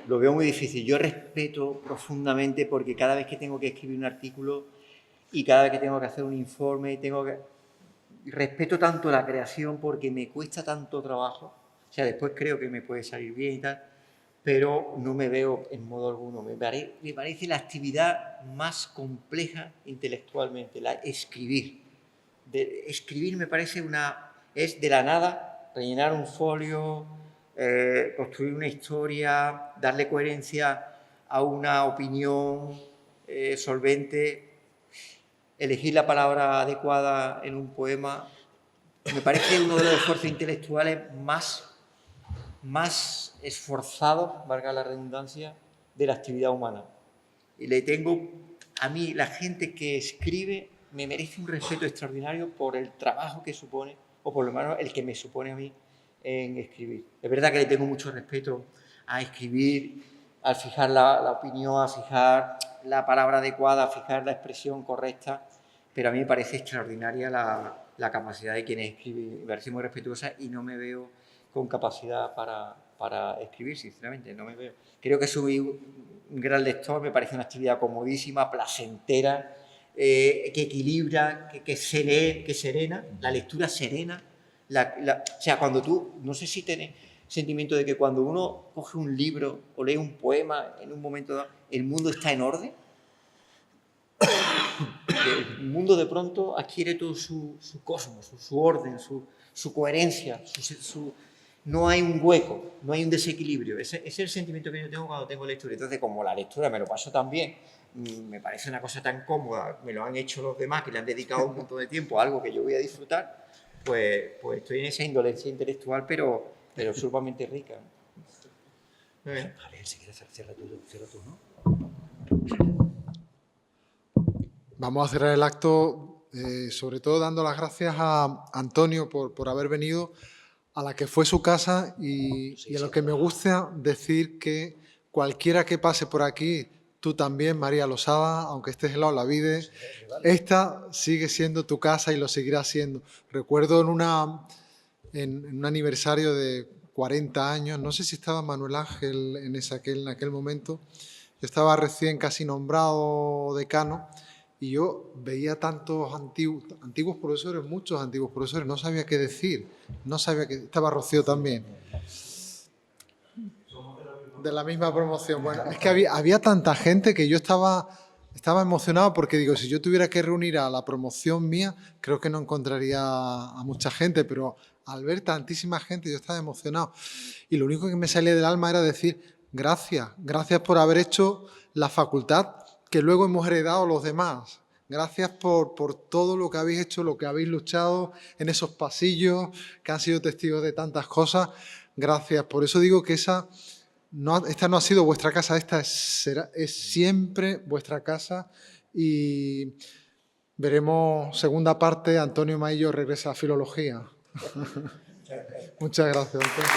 Lo veo muy difícil. Yo respeto profundamente, porque cada vez que tengo que escribir un artículo y cada vez que tengo que hacer un informe, respeto tanto la creación porque me cuesta tanto trabajo. O sea, después creo que me puede salir bien y tal, pero no me veo en modo alguno. Me parece la actividad más compleja intelectualmente, escribir. Escribir me parece es de la nada, rellenar un folio, construir una historia, darle coherencia a una opinión solvente, elegir la palabra adecuada en un poema. Me parece uno de los esfuerzos intelectuales más esforzados, valga la redundancia, de la actividad humana. Y a mí, la gente que escribe me merece un respeto extraordinario por el trabajo que supone, o por lo menos el que me supone a mí en escribir. Es verdad que le tengo mucho respeto a escribir, al fijar la opinión, a fijar la palabra adecuada, a fijar la expresión correcta, pero a mí me parece extraordinaria la capacidad de quienes escriben. Me parece muy respetuosa y no me veo con capacidad para escribir, sinceramente, no me veo. Creo que soy un gran lector, me parece una actividad comodísima, placentera, que equilibra, que serena, la lectura serena. O sea, cuando tú, no sé si tienes sentimiento de que cuando uno coge un libro o lee un poema en un momento dado, el mundo está en orden. El mundo de pronto adquiere todo su cosmos, su orden, su coherencia, no hay un hueco, no hay un desequilibrio. Ese es el sentimiento que yo tengo cuando tengo lectura. Entonces, como la lectura me lo paso tan bien, me parece una cosa tan cómoda, me lo han hecho los demás que le han dedicado un montón de tiempo a algo que yo voy a disfrutar, pues estoy en esa indolencia intelectual, pero sumamente rica. A ver, si quieres cierra tú, ¿no? Vamos a cerrar el acto, sobre todo dando las gracias a Antonio por haber venido a la que fue su casa y a lo que me gusta decir que cualquiera que pase por aquí, tú también, María Losada, aunque estés en la Olavide, esta sigue siendo tu casa y lo seguirá siendo. Recuerdo en un aniversario de 40 años, no sé si estaba Manuel Ángel en aquel momento, yo estaba recién casi nombrado decano, y yo veía tantos antiguos profesores, muchos antiguos profesores, no sabía qué decir, no sabía que estaba Rocío también. De la misma promoción. Bueno, es que había tanta gente que yo estaba emocionado porque digo, si yo tuviera que reunir a la promoción mía, creo que no encontraría a mucha gente, pero al ver tantísima gente yo estaba emocionado. Y lo único que me salía del alma era decir, gracias por haber hecho la facultad que luego hemos heredado los demás. Gracias por todo lo que habéis hecho, lo que habéis luchado en esos pasillos, que han sido testigos de tantas cosas. Gracias. Por eso digo que esta no ha sido vuestra casa, esta es siempre vuestra casa. Y veremos segunda parte, Antonio Maillo regresa a Filología. Muchas gracias, Antonio.